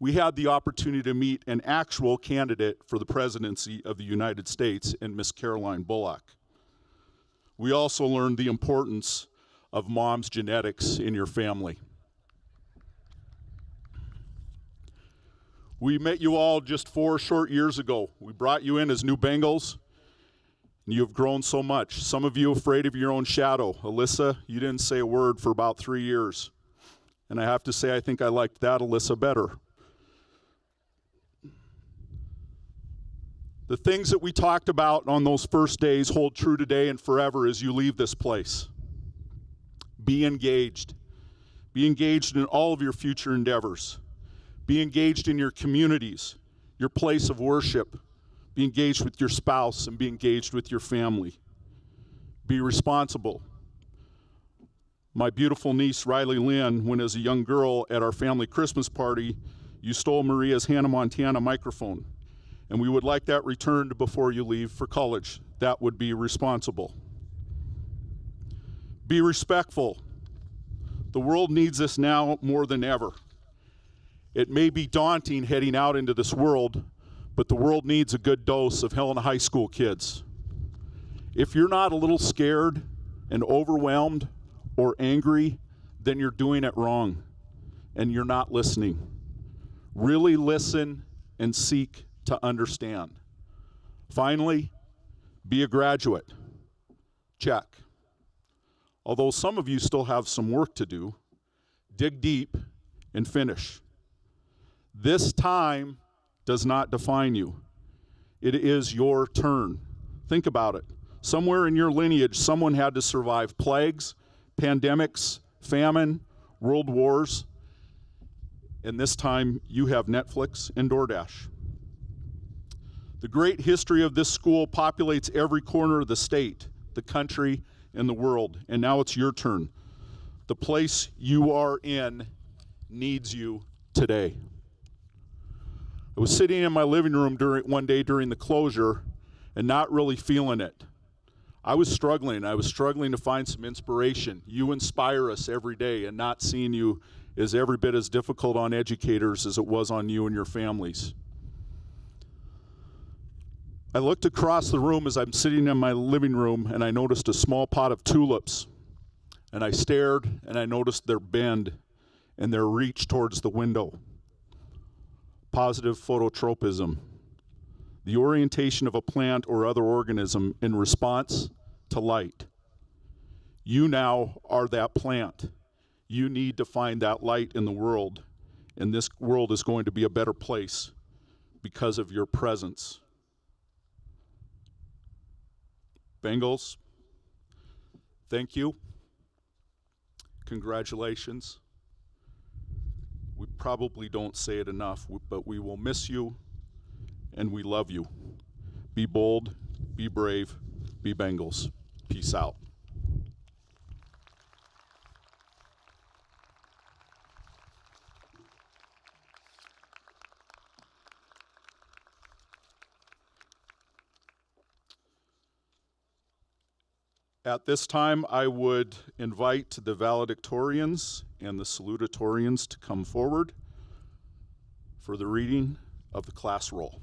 we had the opportunity to meet an actual candidate for the presidency of the United States in Miss Caroline Bullock. We also learned the importance of mom's genetics in your family. We met you all just 4 short years ago. We brought you in as new Bengals, and you have grown so much. Some of you afraid of your own shadow. Alyssa, you didn't say a word for about 3 years. And I have to say, I think I liked that Alyssa better. The things that we talked about on those first days hold true today and forever as you leave this place. Be engaged. Be engaged in all of your future endeavors. Be engaged in your communities, your place of worship. Be engaged with your spouse and be engaged with your family. Be responsible. My beautiful niece, Riley Lynn, when as a young girl at our family Christmas party, you stole Maria's Hannah Montana microphone. And we would like that returned before you leave for college. That would be responsible. Be respectful. The world needs us now more than ever. It may be daunting heading out into this world, but the world needs a good dose of Helena High School kids. If you're not a little scared and overwhelmed or angry, then you're doing it wrong and you're not listening. Really listen and seek to understand. Finally, be a graduate. Check. Although some of you still have some work to do, dig deep and finish. This time does not define you. It is your turn. Think about it. Somewhere in your lineage, someone had to survive plagues, pandemics, famine, world wars, and this time you have Netflix and DoorDash. The great history of this school populates every corner of the state, the country, and the world, and now it's your turn. The place you are in needs you today. I was sitting in my living room one day during the closure and not really feeling it. I was struggling to find some inspiration. You inspire us every day, and not seeing you is every bit as difficult on educators as it was on you and your families. I looked across the room as I'm sitting in my living room, and I noticed a small pot of tulips. And I stared, and I noticed their bend and their reach towards the window. Positive phototropism, the orientation of a plant or other organism in response to light. You now are that plant. You need to find that light in the world, and this world is going to be a better place because of your presence. Bengals, thank you. Congratulations. We probably don't say it enough, but we will miss you and we love you. Be bold, be brave, be Bengals. Peace out. At this time, I would invite the valedictorians and the salutatorians to come forward for the reading of the class roll.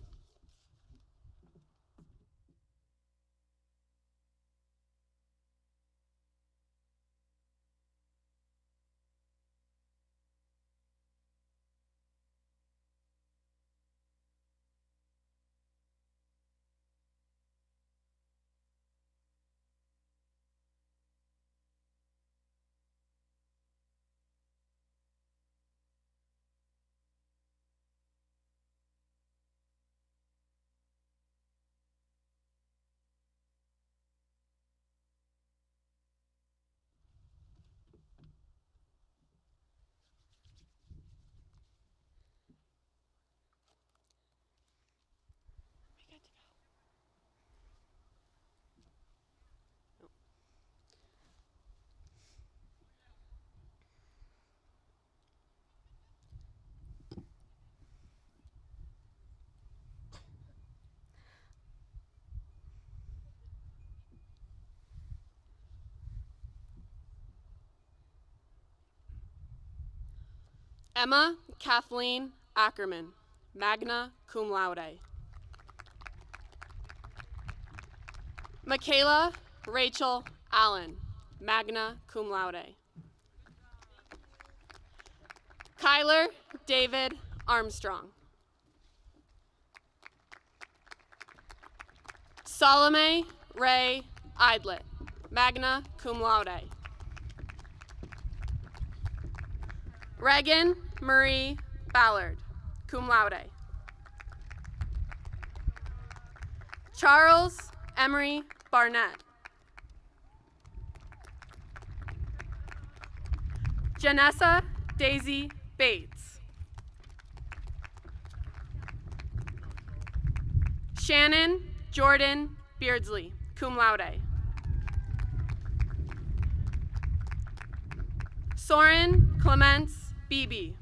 Emma Kathleen Ackerman, magna cum laude. Michaela Rachel Allen, magna cum laude. Kyler David Armstrong. Salome Ray Eidlet, magna cum laude. Regan Marie Ballard, cum laude. Charles Emery Barnett. Janessa Daisy Bates. Shannon Jordan Beardsley, cum laude. Soren Clements Beebe.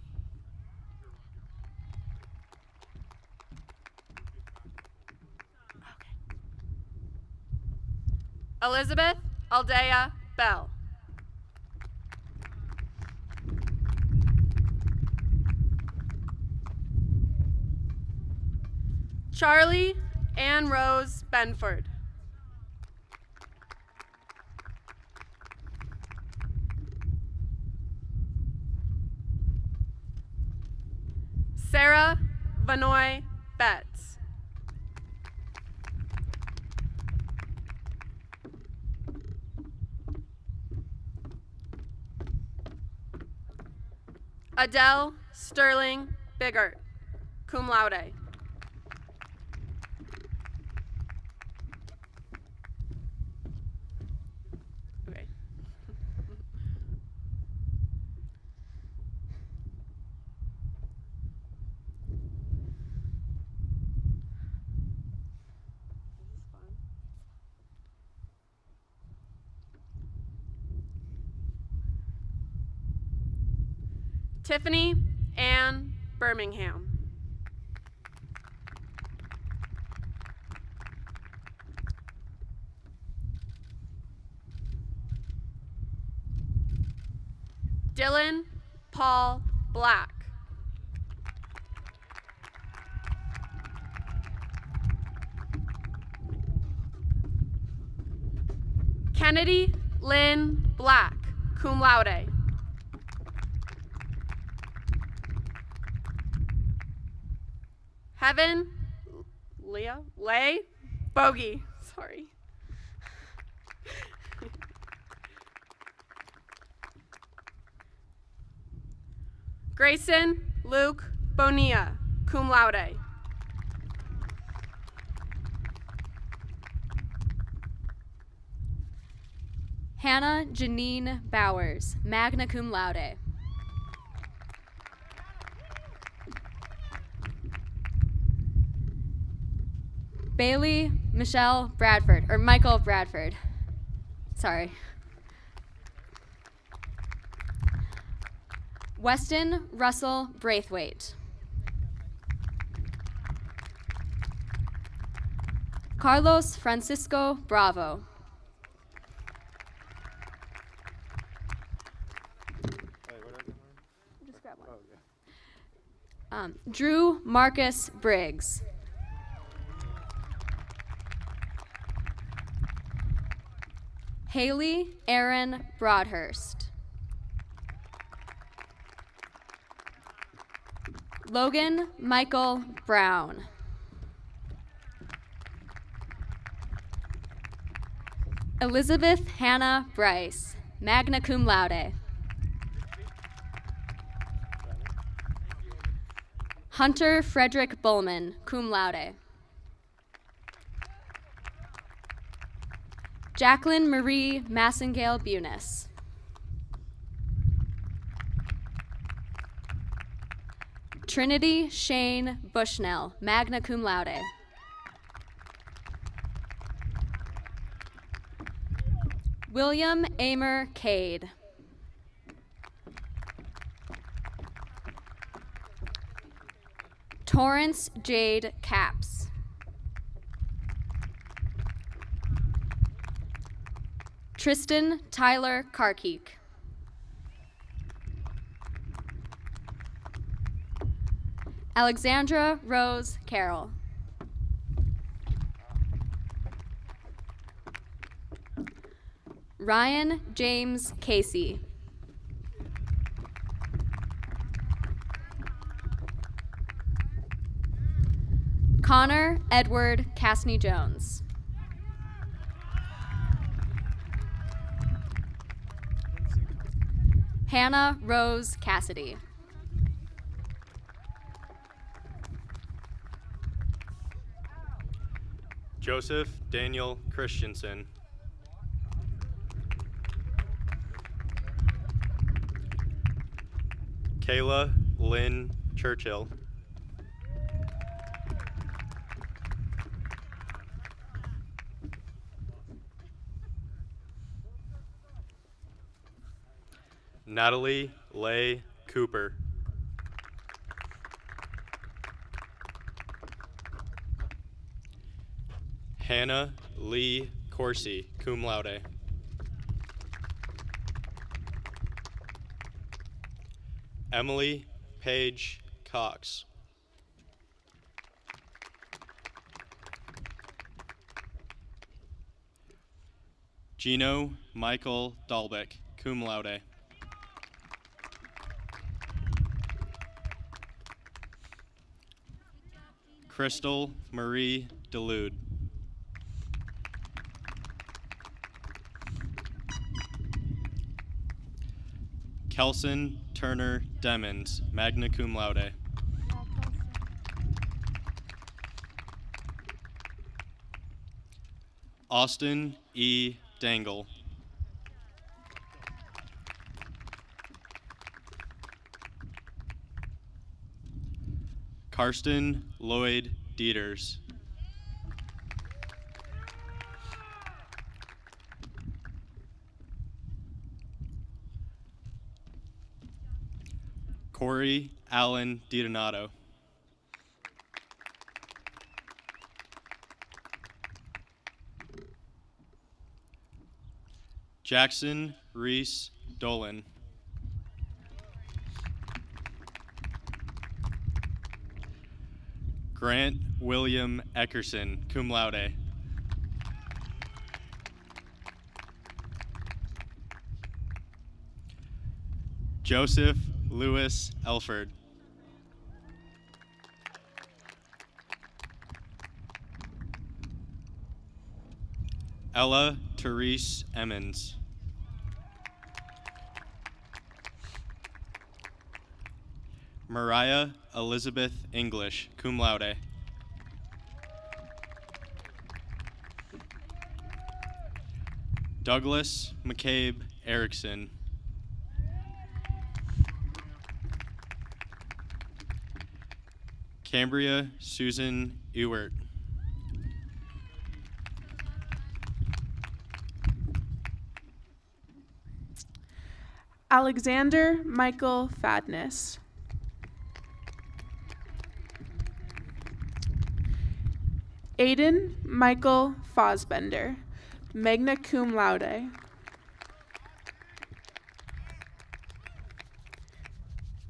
Elizabeth Aldea Bell. Charlie Ann Rose Benford. Sarah Vanoy Betts. Adele Sterling Biggert, cum laude. Okay. Tiffany Ann Birmingham. Dylan Paul Black. Kennedy Lynn Black, cum laude. Heaven Leah Lay Bogey, sorry. Grayson Luke Bonilla, cum laude. Hannah Janine Bowers, magna cum laude. Bailey Michelle Bradford, or Michael Bradford. Sorry. Weston Russell Braithwaite. Carlos Francisco Bravo. Just grab one. Drew Marcus Briggs. Haley Aaron Broadhurst. Logan Michael Brown. Elizabeth Hannah Bryce, magna cum laude. Hunter Frederick Bullman, cum laude. Jacqueline Marie Massengale Bunis. Trinity Shane Bushnell, magna cum laude. William Amer Cade. Torrance Jade Capps. Tristan Tyler Karkeek. Alexandra Rose Carroll. Ryan James Casey. Connor Edward Casney Jones. Hannah Rose Cassidy. Joseph Daniel Christensen. Kayla Lynn Churchill. Natalie Leigh Cooper. Hannah Lee Corsi, cum laude. Emily Paige Cox. Gino Michael Dahlbeck, cum laude. Crystal Marie Delude. Kelson Turner Demons, magna cum laude. Austin E. Dangle. Karsten Lloyd Dieters. Corey Allen DiDonato. Jackson Reese Dolan. Grant William Eckerson, cum laude. Joseph Lewis Elford. Ella Therese Emmons. Mariah Elizabeth English, cum laude. Douglas McCabe Erickson. Cambria Susan Ewert. Alexander Michael Fadness. Aiden Michael Fosbender, magna cum laude.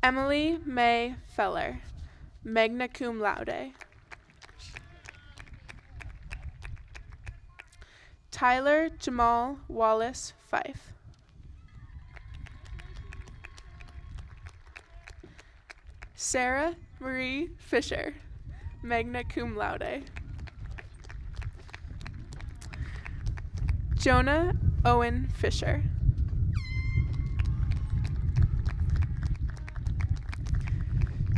Emily May Feller, magna cum laude. Tyler Jamal Wallace Fife. Sarah Marie Fisher, magna cum laude. Jonah Owen Fisher.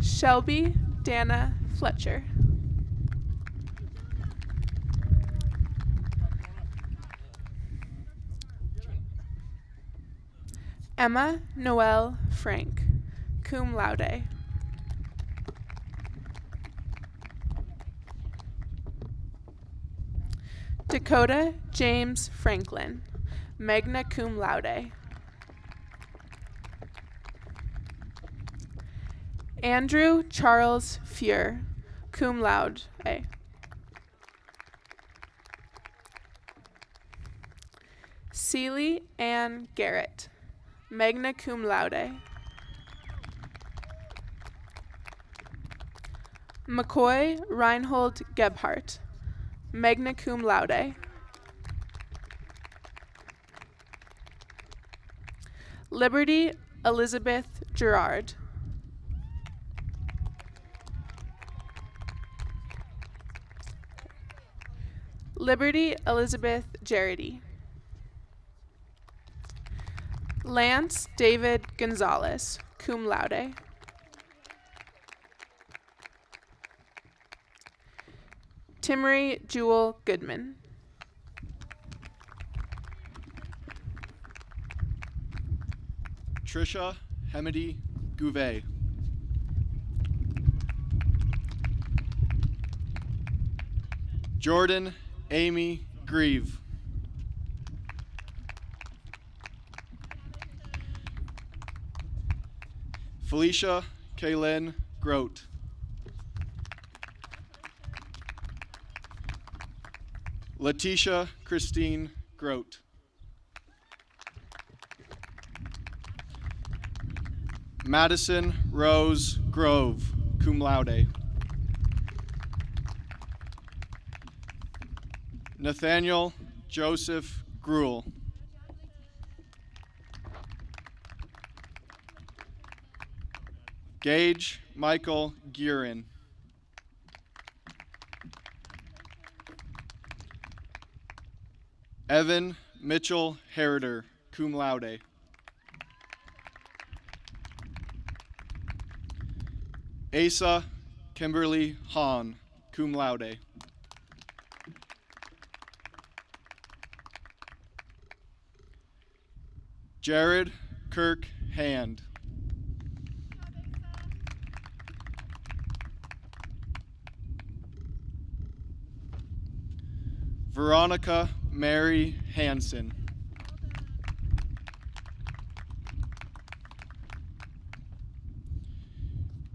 Shelby Dana Fletcher. Emma Noel Frank, cum laude. Dakota James Franklin, magna cum laude. Andrew Charles Fuhr, cum laude. Celie Ann Garrett, magna cum laude. McCoy Reinhold Gebhardt, magna cum laude. Liberty Elizabeth Gerard. Liberty Elizabeth Jarity. Lance David Gonzalez, cum laude. Timmery Jewel Goodman. Trisha Hemedy Gouvet. Jordan Amy Grieve. Felicia Kaylin Grote. Letitia Christine Grote. Madison Rose Grove, cum laude. Nathaniel Joseph Gruel. Gage Michael Guerin. Evan Mitchell Heriter, cum laude. Asa Kimberly Hahn, cum laude. Jared Kirk Hand. Veronica Mary Hansen.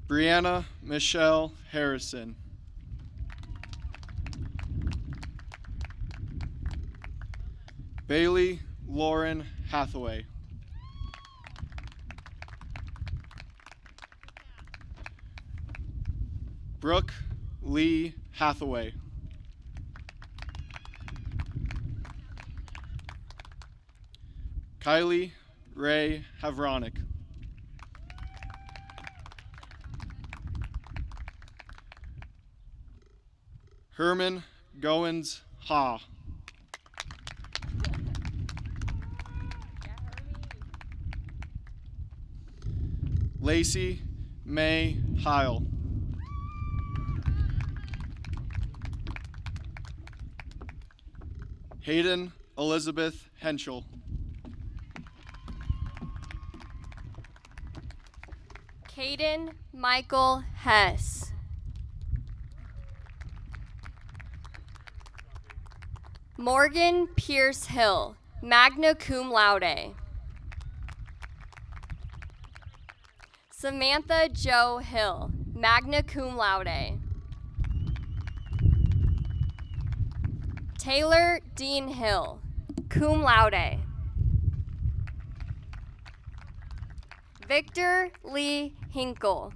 Brianna Michelle Harrison. Bailey Lauren Hathaway. Brooke Lee Hathaway. Kylie Ray Havronic. Herman Goins Ha. Lacey May Heil. Hayden Elizabeth Henschel. Caden Michael Hess. Morgan Pierce Hill, magna cum laude. Samantha Jo Hill, magna cum laude. Taylor Dean Hill, cum laude. Victor Lee Hinkle.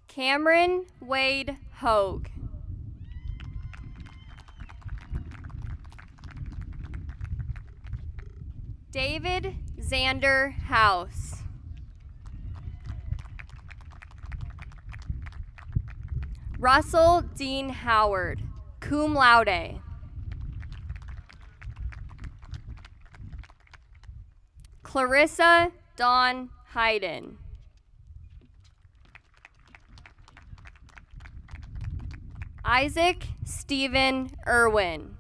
Cameron Wade Hogue. David Xander House. Russell Dean Howard, cum laude. Clarissa Dawn Hayden. Isaac Stephen Irwin.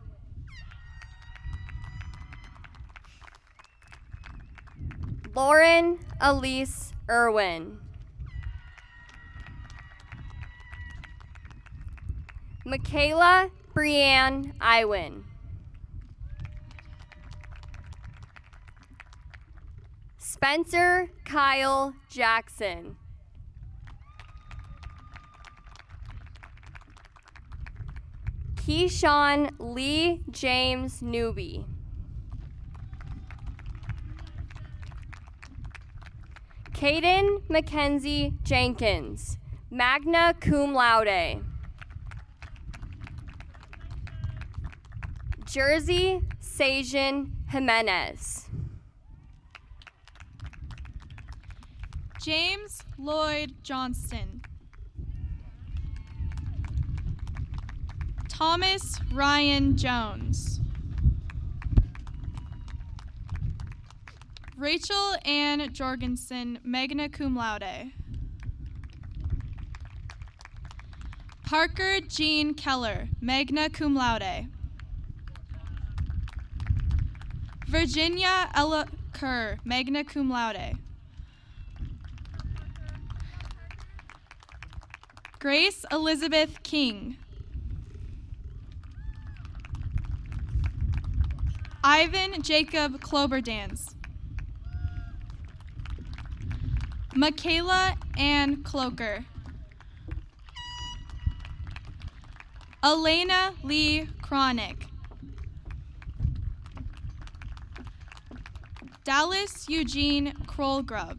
Lauren Elise Irwin. Michaela Brianne Iwin. Spencer Kyle Jackson. Keyshawn Lee James Newby. Caden Mackenzie Jenkins, magna cum laude. Jersey Sajan Jimenez. James Lloyd Johnston. Thomas Ryan Jones. Rachel Ann Jorgensen, magna cum laude. Parker Jean Keller, magna cum laude. Virginia Ella Kerr, magna cum laude. Grace Elizabeth King. Ivan Jacob Kloberdans. Michaela Ann Cloker. Elena Lee Cronick. Dallas Eugene Krollgrub.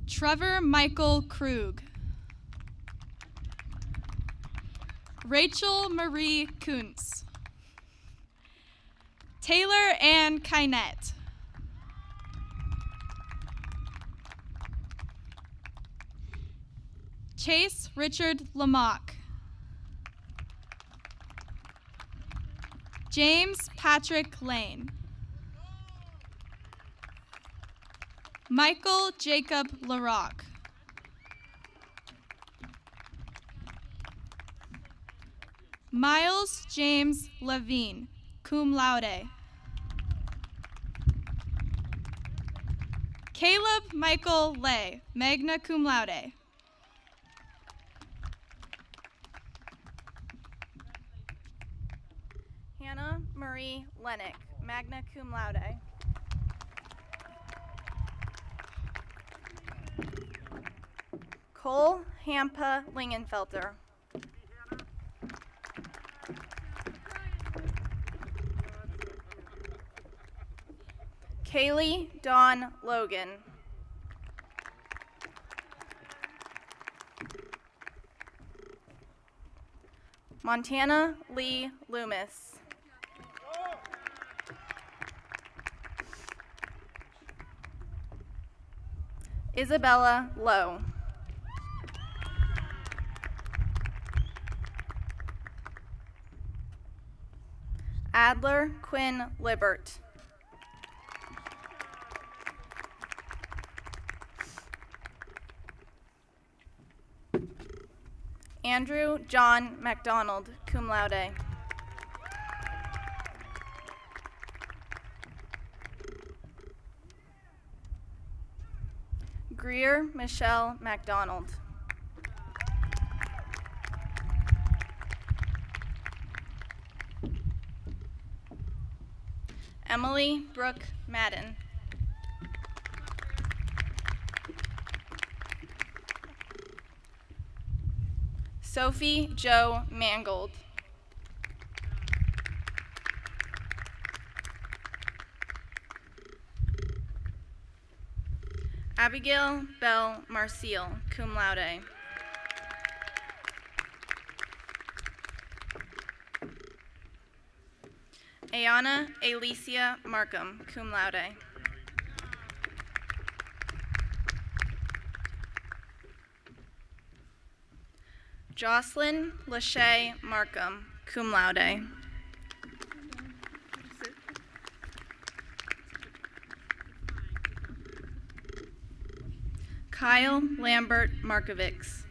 Trevor Michael Krug. Rachel Marie Kuntz. Taylor Ann Kynette. Chase Richard Lamock. James Patrick Lane. Michael Jacob LaRock. Miles James Levine, cum laude. Caleb Michael Lay, magna cum laude. Hannah Marie Lennox, magna cum laude. Cole Hampa Lingenfelter. Kaylee Dawn Logan. Montana Lee Loomis. Isabella Lowe. Adler Quinn Libert. Andrew John MacDonald, cum laude. Greer Michelle MacDonald. Emily Brooke Madden. Sophie Jo Mangold. Abigail Bell Marcial, cum laude. Ayana Alicia Markham, cum laude. Jocelyn Lachey Markham, cum laude. Kyle Lambert Markovics.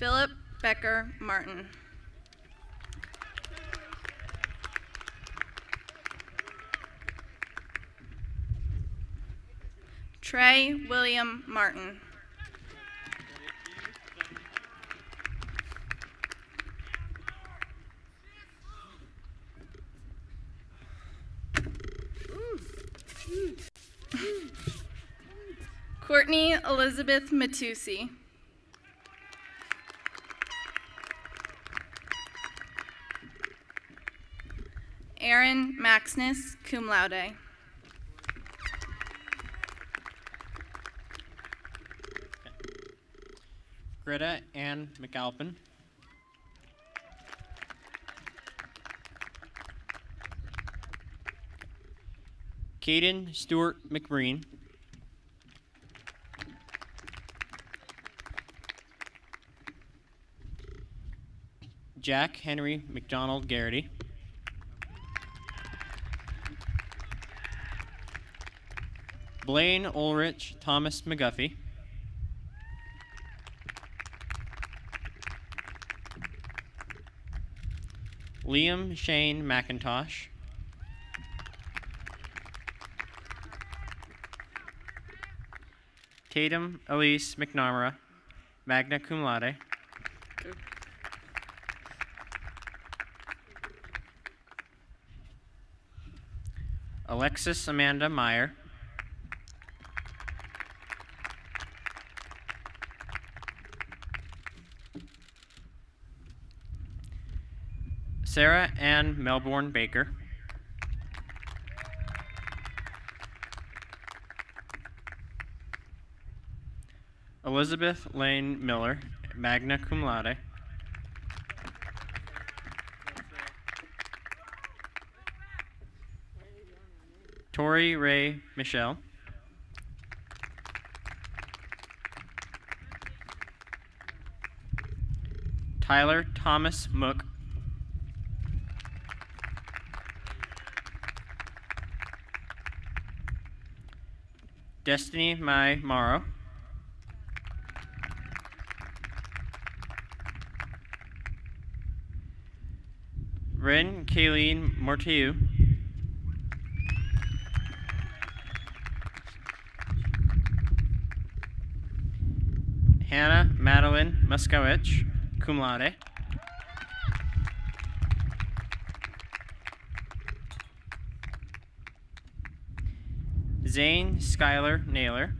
Philip Becker Martin. Trey William Martin. Courtney Elizabeth Matusi. Aaron Maxness, cum laude. Greta Ann McAlpin. Caden Stewart McBreen. Jack Henry McDonald Garrity. Blaine Ulrich Thomas McGuffey. Liam Shane McIntosh. Tatum Elise McNamara, magna cum laude. Alexis Amanda Meyer. Sarah Ann Melbourne Baker. Elizabeth Lane Miller, magna cum laude. Tori Ray Michelle. Tyler Thomas Mook. Destiny Mai Morrow. Ren Kayleen Mortiu. Hannah Madeline Muskowicz, cum laude. Zane Skylar Naylor.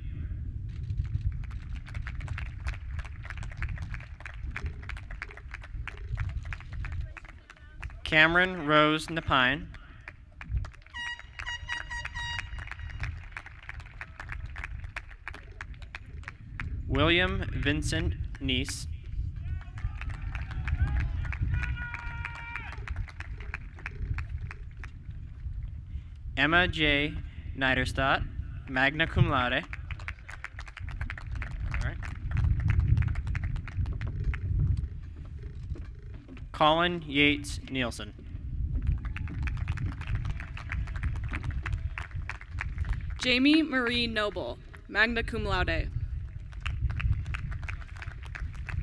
Cameron Rose Napine. William Vincent Neese. Emma J. Niderstadt, magna cum laude. All right. Colin Yates Nielsen. Jamie Marie Noble, magna cum laude.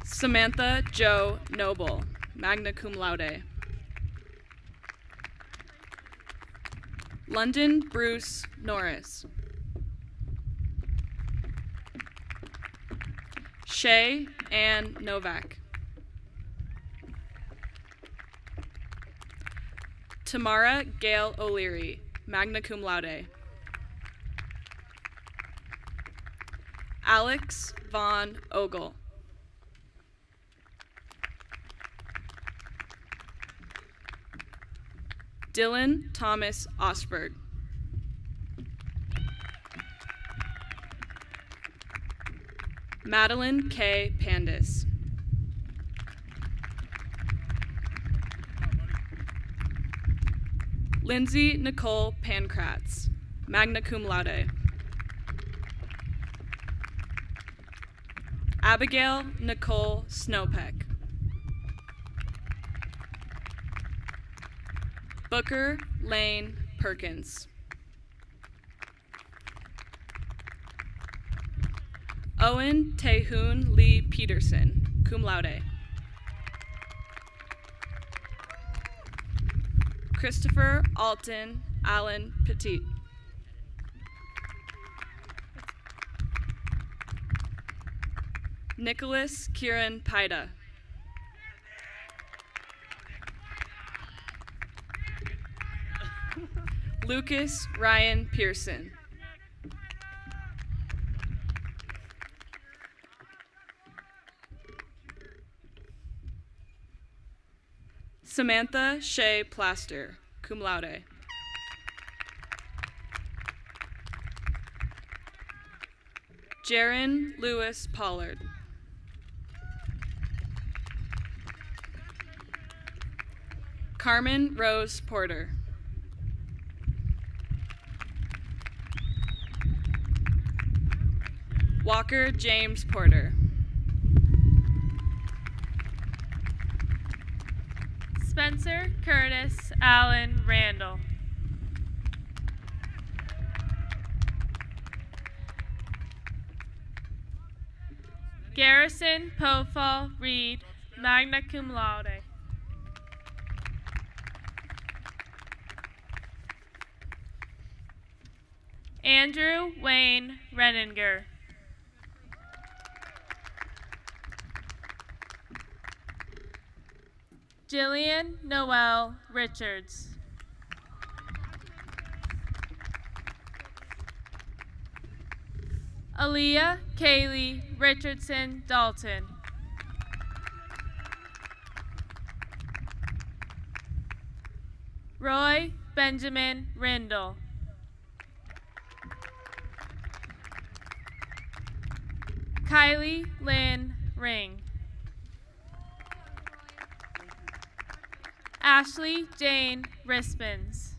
Samantha Jo Noble, magna cum laude. London Bruce Norris. Shay Ann Novak. Tamara Gail O'Leary, magna cum laude. Alex Vaughn Ogle. Dylan Thomas Osberg. Madeline K. Pandis. Lindsay Nicole Pankratz, magna cum laude. Abigail Nicole Snowpeck. Booker Lane Perkins. Owen Taehoon Lee Peterson, cum laude. Christopher Alton Allen Petit. Nicholas Kieran Pida. Lucas Ryan Pearson. Samantha Shea Plaster, cum laude. Jaron Lewis Pollard. Carmen Rose Porter. Walker James Porter. Spencer Curtis Allen Randall. Garrison Pofall Reed, magna cum laude. Andrew Wayne Renninger. Jillian Noel Richards. Aaliyah Kaylee Richardson Dalton. Roy Benjamin Rindle. Kylie Lynn Ring. Ashley Jane Rispens.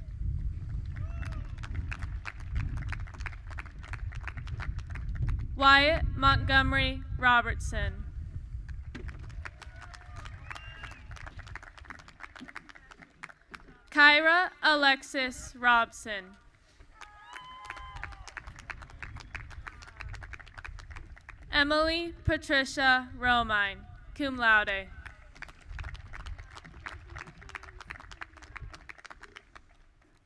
Wyatt Montgomery Robertson. Kyra Alexis Robson. Emily Patricia Romine, cum laude.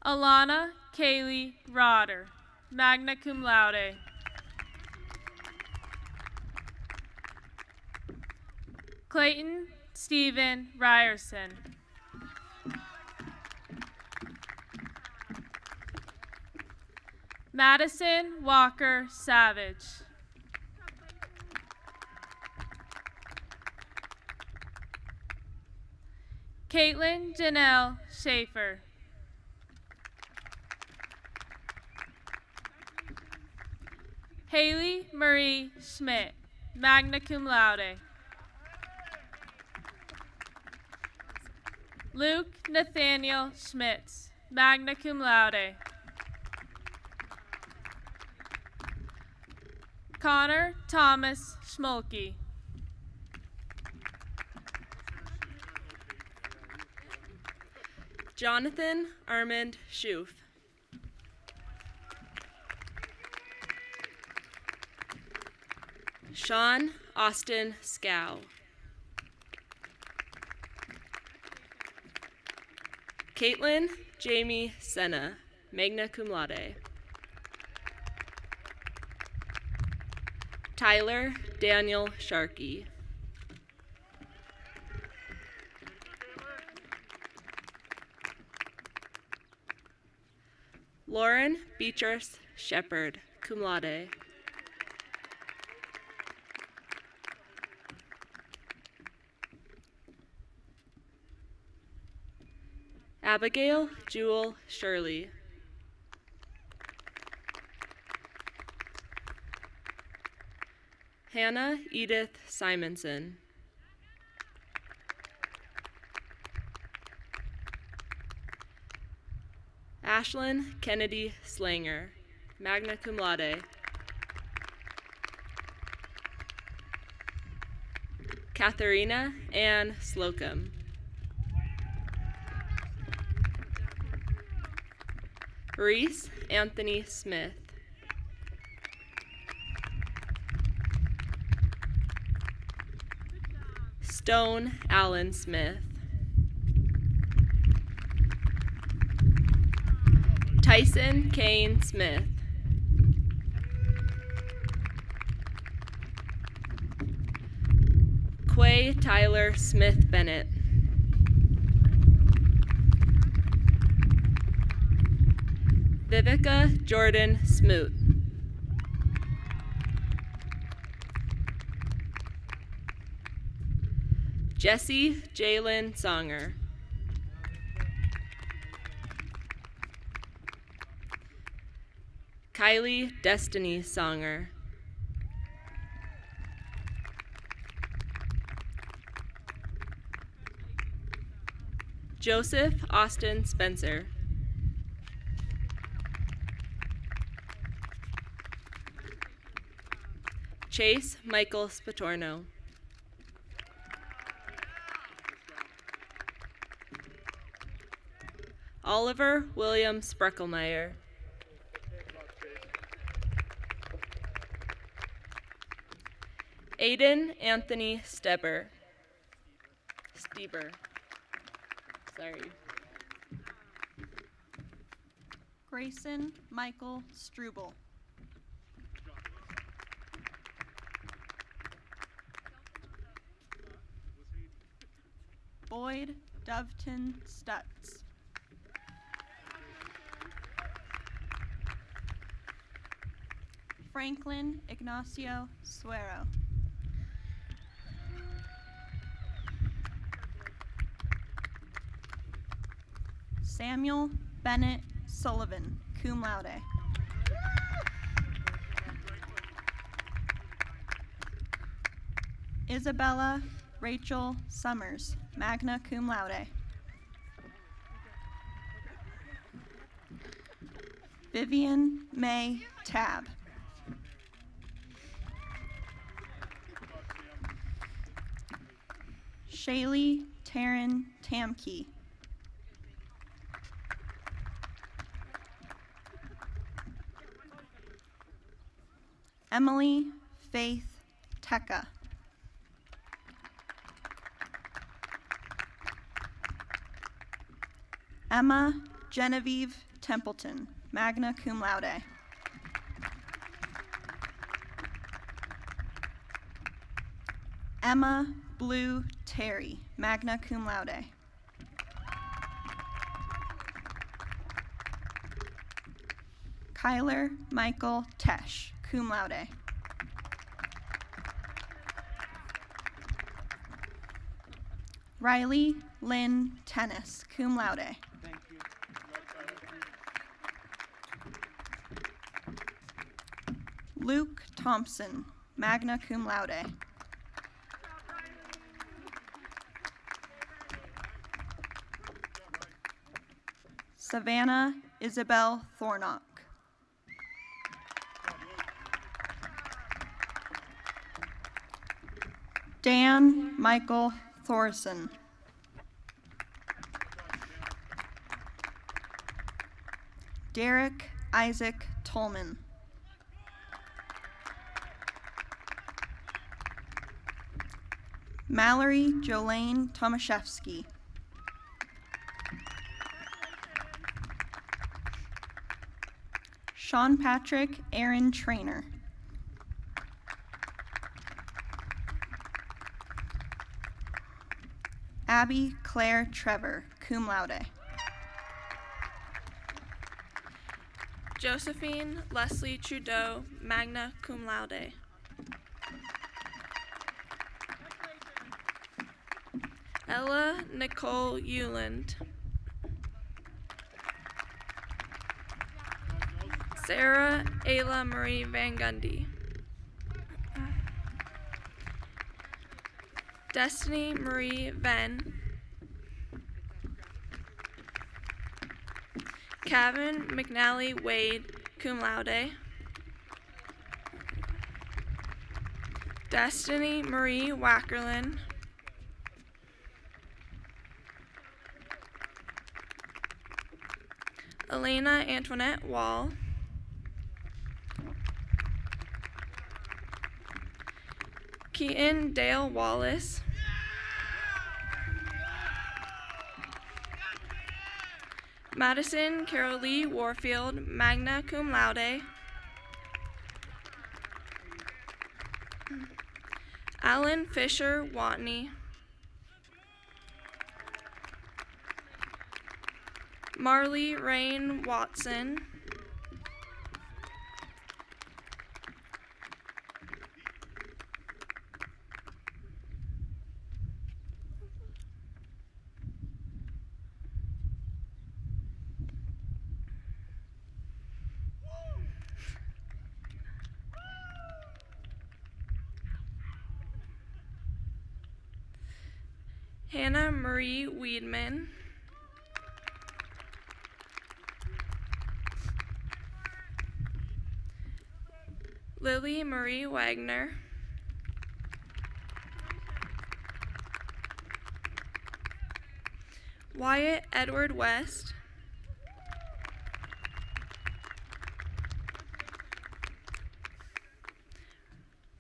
Alana Kaylee Rodder, magna cum laude. Clayton Stephen Ryerson. Madison Walker Savage. Caitlin Janelle Schaefer. Haley Marie Schmidt, magna cum laude. Luke Nathaniel Schmitz, magna cum laude. Connor Thomas Schmolke. Jonathan Armand Schoof. Sean Austin Scow. Caitlin Jamie Senna, magna cum laude. Tyler Daniel Sharkey. Lauren Beatrice Shepard, cum laude. Abigail Jewel Shirley. Hannah Edith Simonson. Ashlyn Kennedy Slanger, magna cum laude. Katharina Ann Slocum. Reese Anthony Smith. Stone Allen Smith. Tyson Kane Smith. Quay Tyler Smith Bennett. Vivica Jordan Smoot. Jesse Jalen Songer. Kylie Destiny Songer. Joseph Austin Spencer. Chase Michael Spatorno. Oliver William Spreckelmeyer. Aiden Anthony Steber. Sorry. Grayson Michael Struble. Boyd Doveton Stutz. Franklin Ignacio Suero. Samuel Bennett Sullivan, cum laude. Isabella Rachel Summers, magna cum laude. Vivian May Tab. Shaylee Taryn Tamke. Emily Faith Tecca. Emma Genevieve Templeton, magna cum laude. Emma Blue Terry, magna cum laude. Kyler Michael Tesh, cum laude. Riley Lynn Tennis, cum laude. Luke Thompson, magna cum laude. Savannah Isabel Thornock. Dan Michael Thorson. Derek Isaac Tolman. Mallory Jolene Tomaszewski. Sean Patrick Aaron Trainer. Abby Claire Trevor, cum laude. Josephine Leslie Trudeau, magna cum laude. Ella Nicole Euland. Sarah Ayla Marie Van Gundy. Destiny Marie Venn. Kevin McNally Wade, cum laude. Destiny Marie Wackerlin. Helena Antoinette Wall. Keaton Dale Wallace. Madison Carol Lee Warfield, magna cum laude. Alan Fisher Watney. Marley Rain Watson. Hannah Marie Weedman. Lily Marie Wagner. Wyatt Edward West.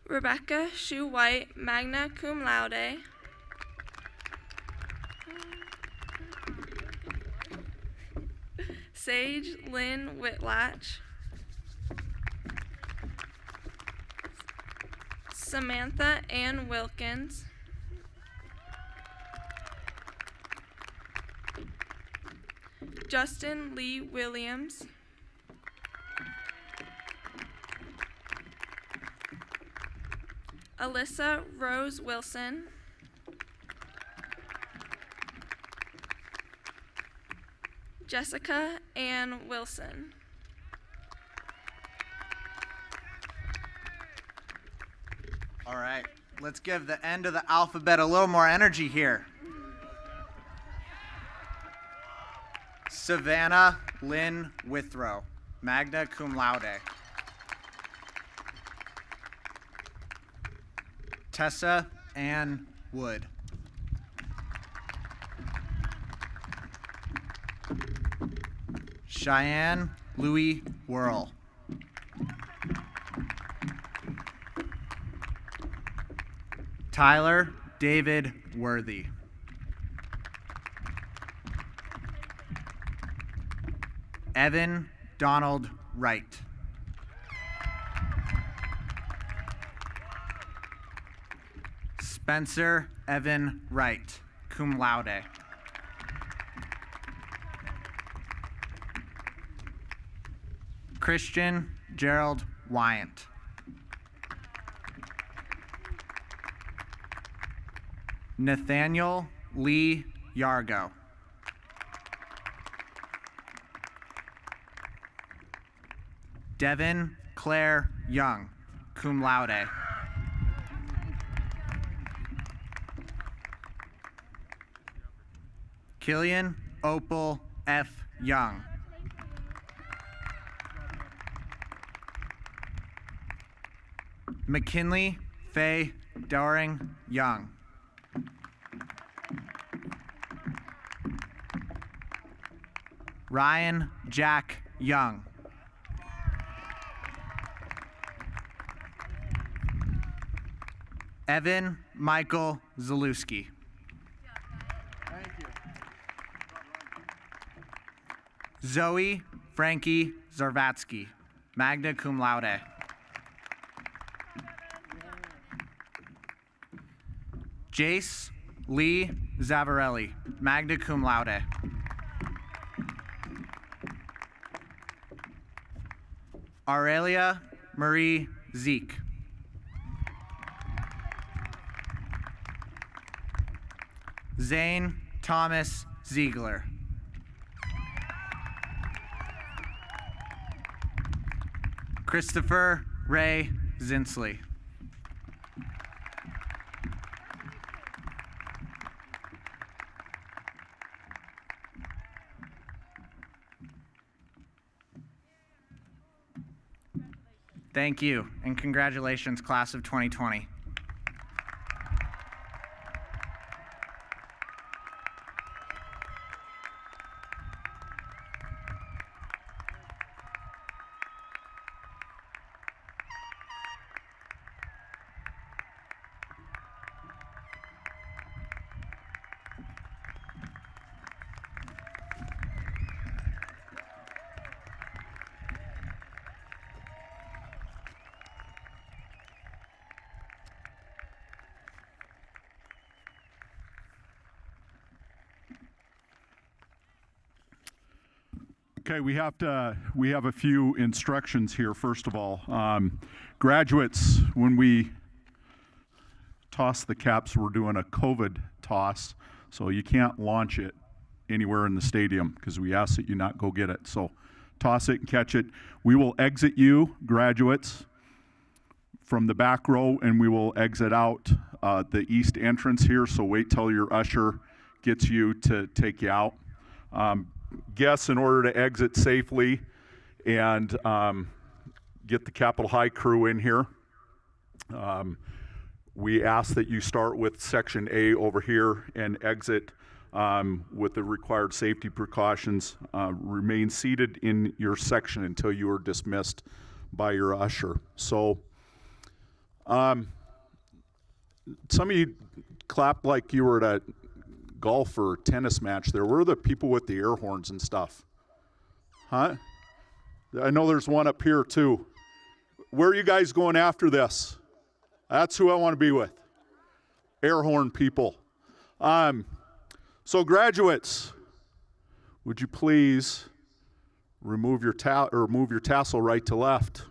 Rebecca Shue White, magna cum laude. Sage Lynn Whitlatch. Samantha Ann Wilkins. Justin Lee Williams. Alyssa Rose Wilson. Jessica Ann Wilson. All right, let's give the end of the alphabet a little more energy here. Savannah Lynn Withrow, magna cum laude. Tessa Ann Wood. Cheyenne Louis Whirl. Tyler David Worthy. Evan Donald Wright. Spencer Evan Wright, cum laude. Christian Gerald Wyant. Nathaniel Lee Yargo. Devin Claire Young, cum laude. Killian Opal F. Young. McKinley Faye Doring Young. Ryan Jack Young. Evan Michael Zalewski. Thank you. Zoe Frankie Zarvatsky, magna cum laude. Jace Lee Zavarelli, magna cum laude. Aurelia Marie Zeke. Zane Thomas Ziegler. Christopher Ray Zinsley. Thank you, and congratulations, class of 2020. Okay, we have a few instructions here. First of all, graduates, when we toss the caps, we're doing a COVID toss, so you can't launch it anywhere in the stadium because we ask that you not go get it. So toss it and catch it. We will exit you, graduates, from the back row, and we will exit out the east entrance here, so wait till your usher gets you to take you out. Guests, in order to exit safely and get the Capitol High crew in here, we ask that you start with Section A over here and exit with the required safety precautions. Remain seated in your section until you are dismissed by your usher. So, some of you clapped like you were at a golf or tennis match there. Where are the people with the air horns and stuff? Huh? I know there's one up here too. Where are you guys going after this? That's who I want to be with. Air horn people. So graduates, would you please move your tassel right to left?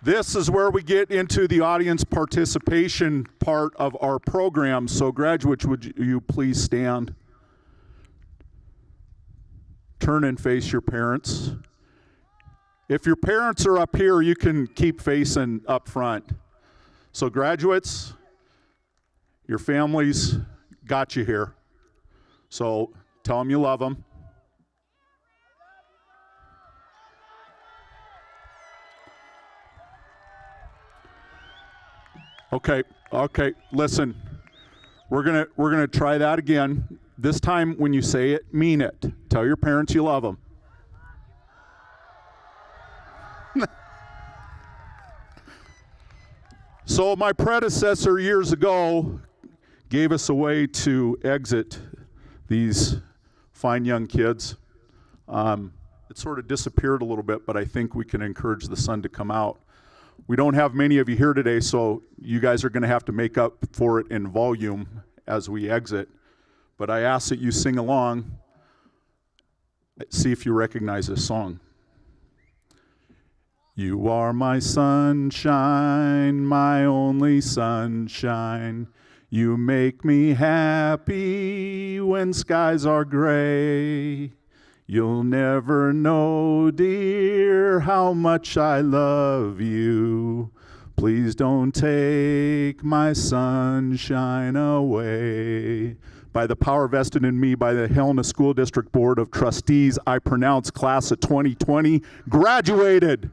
This is where we get into the audience participation part of our program. So graduates, would you please stand? Turn and face your parents. If your parents are up here, you can keep facing up front. So graduates, your families got you here. So tell them you love them. Okay, listen. We're gonna try that again. This time when you say it, mean it. Tell your parents you love them. So my predecessor years ago gave us a way to exit these fine young kids. It sort of disappeared a little bit, but I think we can encourage the sun to come out. We don't have many of you here today, so you guys are going to have to make up for it in volume as we exit. But I ask that you sing along. See if you recognize this song. You are my sunshine, my only sunshine. You make me happy when skies are gray. You'll never know, dear, how much I love you. Please don't take my sunshine away. By the power vested in me by the Helena School District Board of Trustees, I pronounce class of 2020 graduated.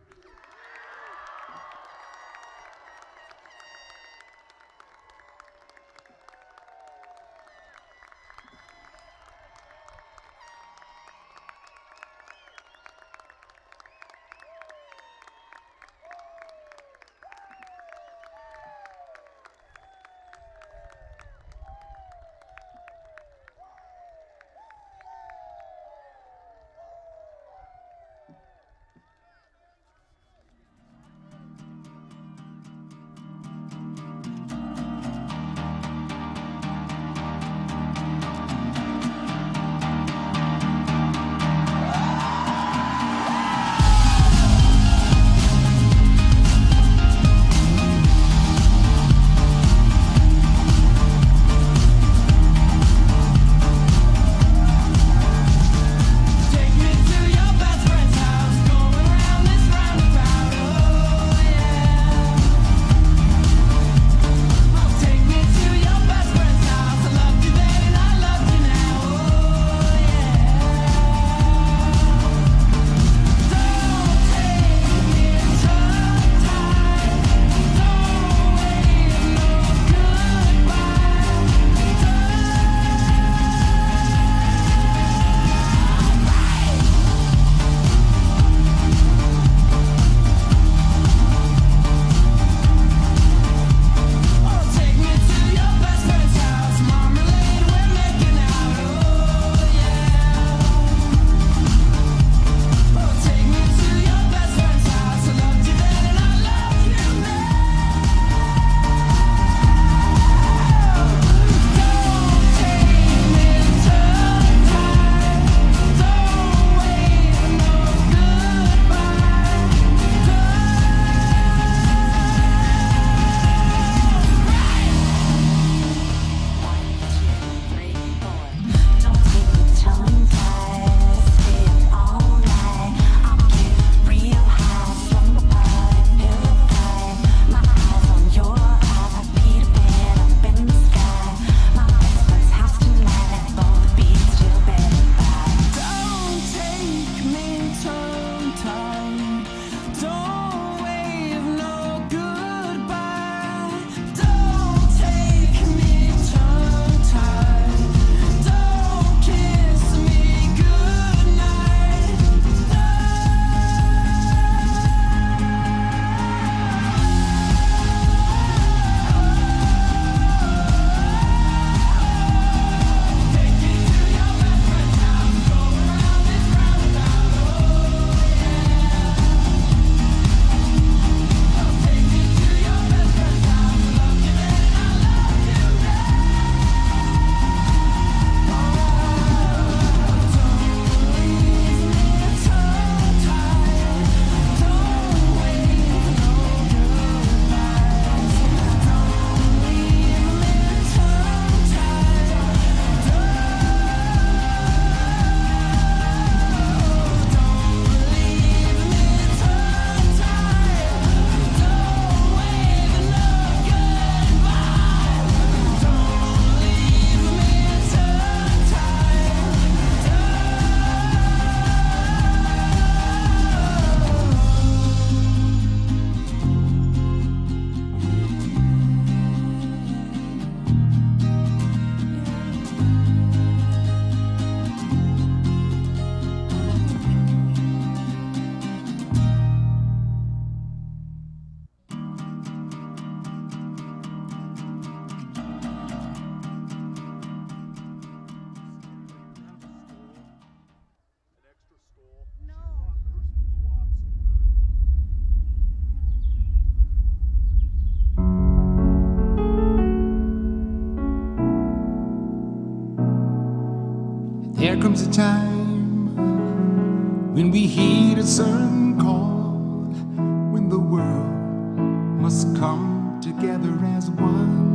comes a time when we heed a certain call, when the world must come together as one.